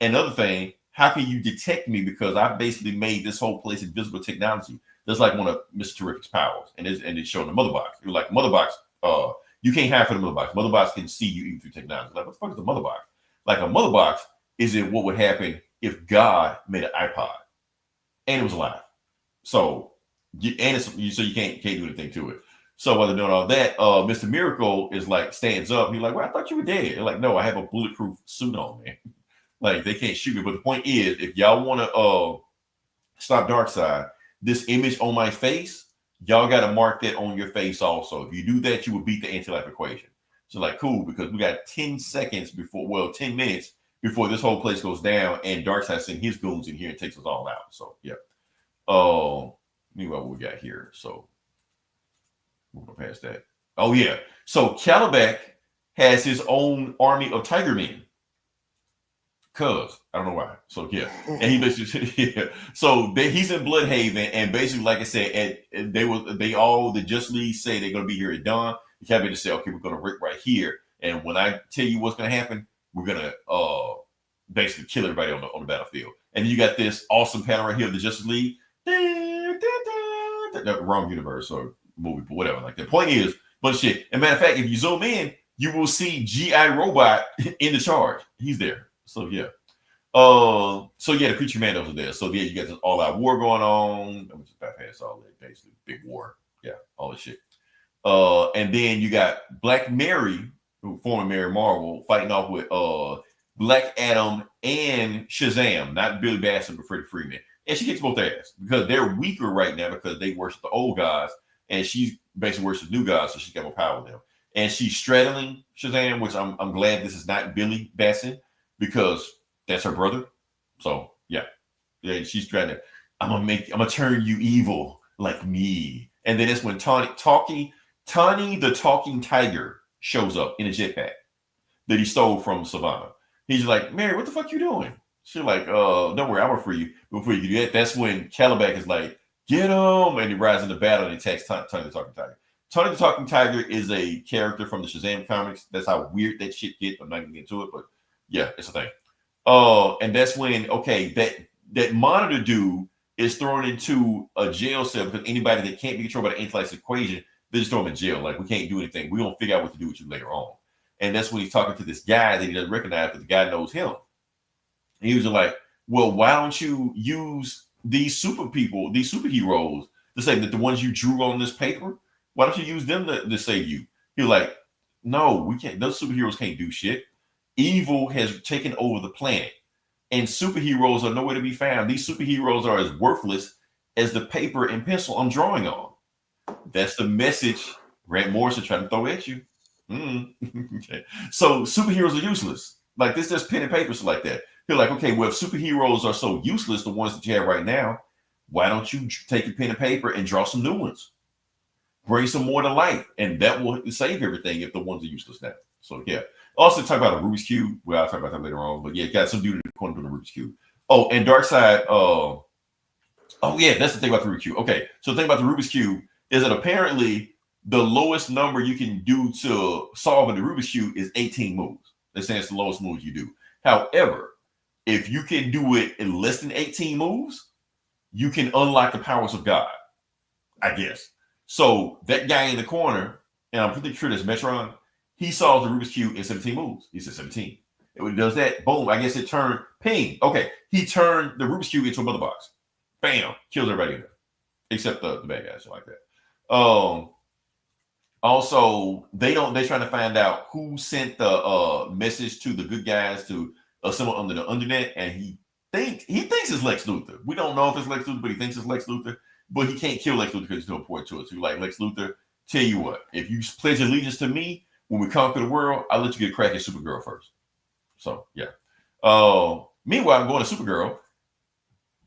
And another thing, how can you detect me? Because I basically made this whole place invisible technology. That's like one of Mr. Terrific's powers, and it's showing the mother box. You're like, mother box. You can't hide for the mother box. Mother box can see you even through technology. Like, what the fuck is the mother box? Like a mother box is it what would happen if God made an iPod and it was alive. So you can't do anything to it. So while they're doing all that, Mr. Miracle is like stands up. He's like, "Well, I thought you were dead." They're like, "No, I have a bulletproof suit on, man. Like they can't shoot me." But the point is, if y'all want to stop Darkseid, this image on my face, y'all got to mark that on your face also. If you do that, you will beat the anti-life equation. So like, cool, because we got 10 minutes before this whole place goes down, and Darkseid sends his goons in here and takes us all out. So yeah. Meanwhile, what we got here? So we'll go past that. Oh yeah. So Calabac has his own army of Tiger Men. Cause I don't know why. So yeah, and he basically So he's in Bloodhaven, and basically, like I said, the Just League say they're gonna be here at dawn. The cabinet say, "Okay, we're gonna rip right here, and when I tell you what's gonna happen, we're gonna basically kill everybody on the battlefield." And you got this awesome panel right here of the Justice League. The wrong universe or movie, but whatever. Like the point is, but shit. And matter of fact, if you zoom in, you will see G.I. Robot in the charge. He's there. So yeah. The Creature Commandos are there. So yeah, you got this all-out war going on. Let me just bypass all that. Basically, big war. Yeah, all this shit. And then you got Black Mary, former Mary Marvel, fighting off with Black Adam and Shazam, not Billy Batson, but Freddie Freeman. And she kicks both ass because they're weaker right now because they worship the old gods, and she basically worships new gods, so she's got more power than them. And she's straddling Shazam, which I'm glad this is not Billy Batson because that's her brother. So yeah, she's trying to. I'm gonna turn you evil like me. And then that's when Tawny the Talking Tiger shows up in a jetpack that he stole from Savannah. He's like, "Mary, what the fuck you doing?" She's like, "Don't worry, I'm gonna free you." Before you do that, that's when Calabac is like, "Get him!" And he rises into battle and attacks Tawny the Talking Tiger. Tawny the Talking Tiger is a character from the Shazam comics. That's how weird that shit get. I'm not gonna get into it, but yeah, it's a thing. And that's when that monitor dude is thrown into a jail cell because anybody that can't be controlled by the anti-life equation, they just throw him in jail. Like, we can't do anything. We're gonna figure out what to do with you later on. And that's when he's talking to this guy that he doesn't recognize, but the guy knows him. And he was like, "Well, why don't you use these superheroes to say that the ones you drew on this paper? Why don't you use them to save you?" He was like, "No, we can't. Those superheroes can't do shit. Evil has taken over the planet, and superheroes are nowhere to be found. These superheroes are as worthless as the paper and pencil I'm drawing on." That's the message Grant Morrison trying to throw at you. Okay. So superheroes are useless. Like this, just pen and paper, so like that. You're like, okay, well, if superheroes are so useless, the ones that you have right now, why don't you take a pen and paper and draw some new ones? Bring some more to life, and that will save everything if the ones are useless now. So yeah. Also talk about a Rubik's Cube. Well, I'll talk about that later on. But yeah, got some dude in the corner doing the Rubik's Cube. Oh, and Darkseid. Oh yeah, that's the thing about the Rubik's Cube. Okay, so the thing about the Rubik's Cube is that apparently the lowest number you can do to solve the Rubik's Cube is 18 moves. They're saying it's the lowest moves you do. However, if you can do it in less than 18 moves, you can unlock the powers of God, I guess. So that guy in the corner, and I'm pretty sure that's Metron, he solves the Rubik's Cube in 17 moves. He said 17. And when he does that, boom, I guess it turned ping. Okay, he turned the Rubik's Cube into a mother box. Bam, kills everybody in there. Except the bad guys like that. Also, they're trying to find out who sent the message to the good guys to assemble under the Undernet, and he thinks it's Lex Luthor. We don't know if it's Lex Luthor, but he thinks it's Lex Luthor. But he can't kill Lex Luthor because he's too important to us. He's like, Lex Luthor, tell you what, if you pledge allegiance to me when we conquer the world, I'll let you get a crack at Supergirl first. So yeah. Meanwhile, I'm going to Supergirl.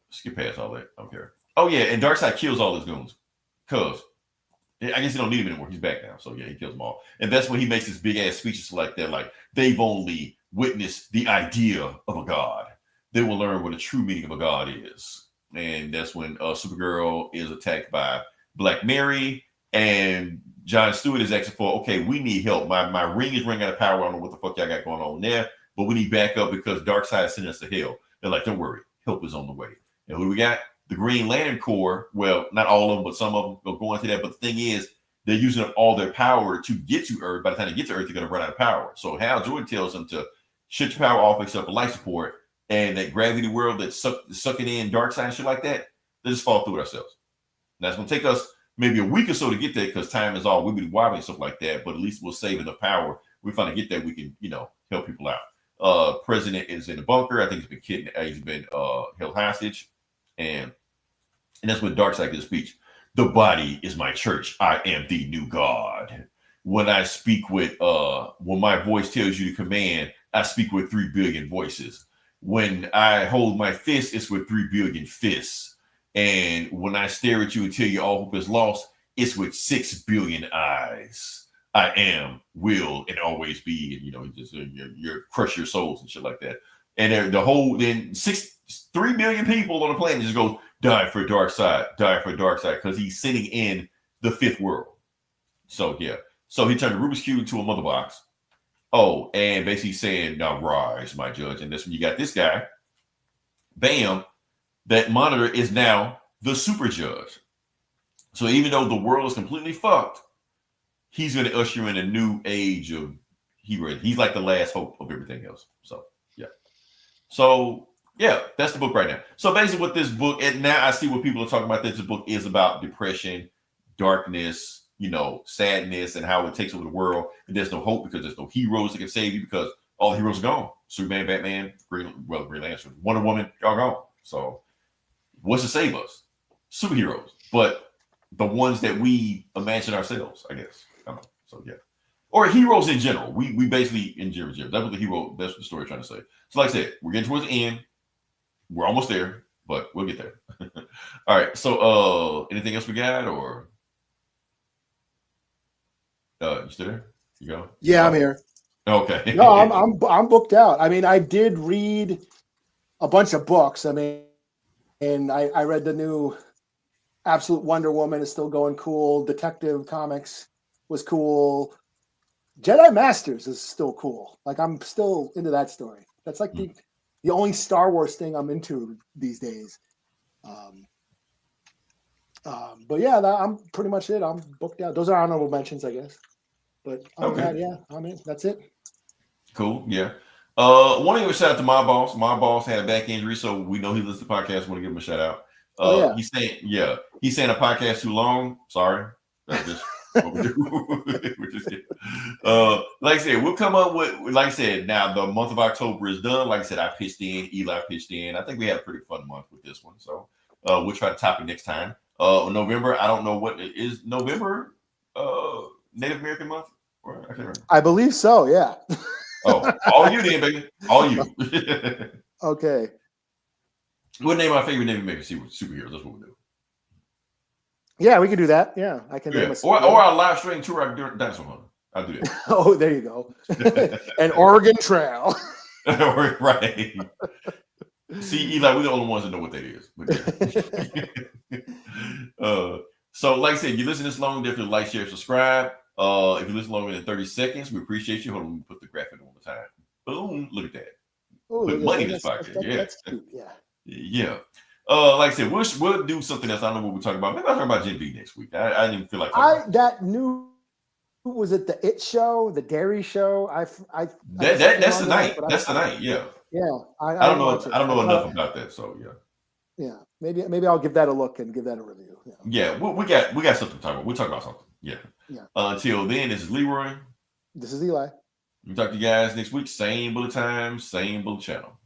Skip past all that. I don't care. Oh yeah, and Darkseid kills all his goons. Cause I guess he don't need him anymore. He's back now. So yeah, he kills them all. And that's when he makes his big ass speeches like that. Like, they've only witnessed the idea of a god. They will learn what the true meaning of a god is. And that's when Supergirl is attacked by Black Mary. And John Stewart is asking for, okay, we need help. My ring is running out of power. I don't know what the fuck y'all got going on there. But we need backup because Darkseid sent us to hell. They're like, don't worry. Help is on the way. And who do we got? The Green Lantern Corps. Well, not all of them, but some of them will go into that. But the thing is, they're using up all their power to get to Earth. By the time they get to Earth, they're going to run out of power. So Hal Jordan tells them to shut your power off except for life support. And that gravity world that's sucking in Darkseid and shit like that, they just fall through it ourselves. Now, it's going to take us maybe a week or so to get there because time is all wibbly wobbly and stuff like that. But at least we'll save enough power. We finally get there, we can, help people out. President is in the bunker. I think he's been kidnapped. He's been held hostage. And that's when Darkseid gives a speech. The body is my church. I am the new God. When I speak with, when my voice tells you to command, I speak with 3 billion voices. When I hold my fist, it's with 3 billion fists. And when I stare at you and tell you all hope is lost, it's with 6 billion eyes. I am, will, and always be. And, just you crush your souls and shit like that. And then 3 billion people on the planet just go, die for Darkseid, because he's sitting in the 5th world. So yeah. So he turned the Rubik's Cube into a mother box. Oh, and basically saying, now rise, my judge. And that's when you got this guy, bam, that monitor is now the super judge. So even though the world is completely fucked, he's going to usher in a new age of hero. He's like the last hope of everything else. So yeah. So yeah, that's the book right now. So basically what this book, and now I see what people are talking about. This book is about depression, darkness, sadness, and how it takes over the world. And there's no hope because there's no heroes that can save you because all the heroes are gone. Superman, Batman, Green Lantern, Wonder Woman, y'all gone. So what's to save us? Superheroes. But the ones that we imagine ourselves, I guess. I don't know. So yeah. Or heroes in general. We basically in general. That's what the story trying to say. So like I said, we're getting towards the end. We're almost there, but we'll get there. All right. So anything else we got or you still there? You go? Yeah, I'm here. Okay. No, I'm booked out. I mean, I did read a bunch of books. I mean, and I read the new Absolute Wonder Woman is still going cool. Detective Comics was cool. Jedi Masters is still cool. Like, I'm still into that story. That's like the only Star Wars thing I'm into these days. But yeah, I'm pretty much it. I'm booked out. Those are honorable mentions, I guess. But I'm in. That's it. Cool. Yeah. Want to give a shout out to my boss. My boss had a back injury, so we know he listens to the podcast. Want to give him a shout out. He's saying a podcast too long. Sorry. That's just what we do. We're just kidding. Like I said, we'll come up with, like I said, now the month of October is done. Like I said, I pitched in, Eli pitched in. I think we had a pretty fun month with this one. So we'll try to top it next time. November, I don't know what it is. November, Native American month? Or, I can't remember. I believe so, yeah. Oh, all you then, baby. All you. Okay. We'll name our favorite Native American superheroes. That's what we'll do. Yeah, we can do that. Yeah, I can name or I'll live stream tour our dinosaur hunter. I'll do that. Oh, there you go. An Oregon Trail. Right. See, Eli, we're the only ones that know what that is. So, like I said, you listen this long, definitely like, share, subscribe. If you listen longer than 30 seconds, we appreciate you. Hold on, we put the graphic on the time. Boom, look at that. Ooh, put money in this pocket. That's cute. Yeah. Yeah. Like I said, we'll do something else. I don't know what we're talking about. Maybe I'll talk about Gen V next week. I didn't even feel like was it the It Show, the Dairy Show? That's the night. That's the night. Yeah. Yeah. I don't know. I don't know enough about that. So yeah. Yeah. Maybe I'll give that a look and give that a review. Yeah. We got something to talk about. We'll talk about something. Yeah. Yeah. Until then, this is Leroy. This is Eli. We'll talk to you guys next week. Same bullet time, same bullet channel.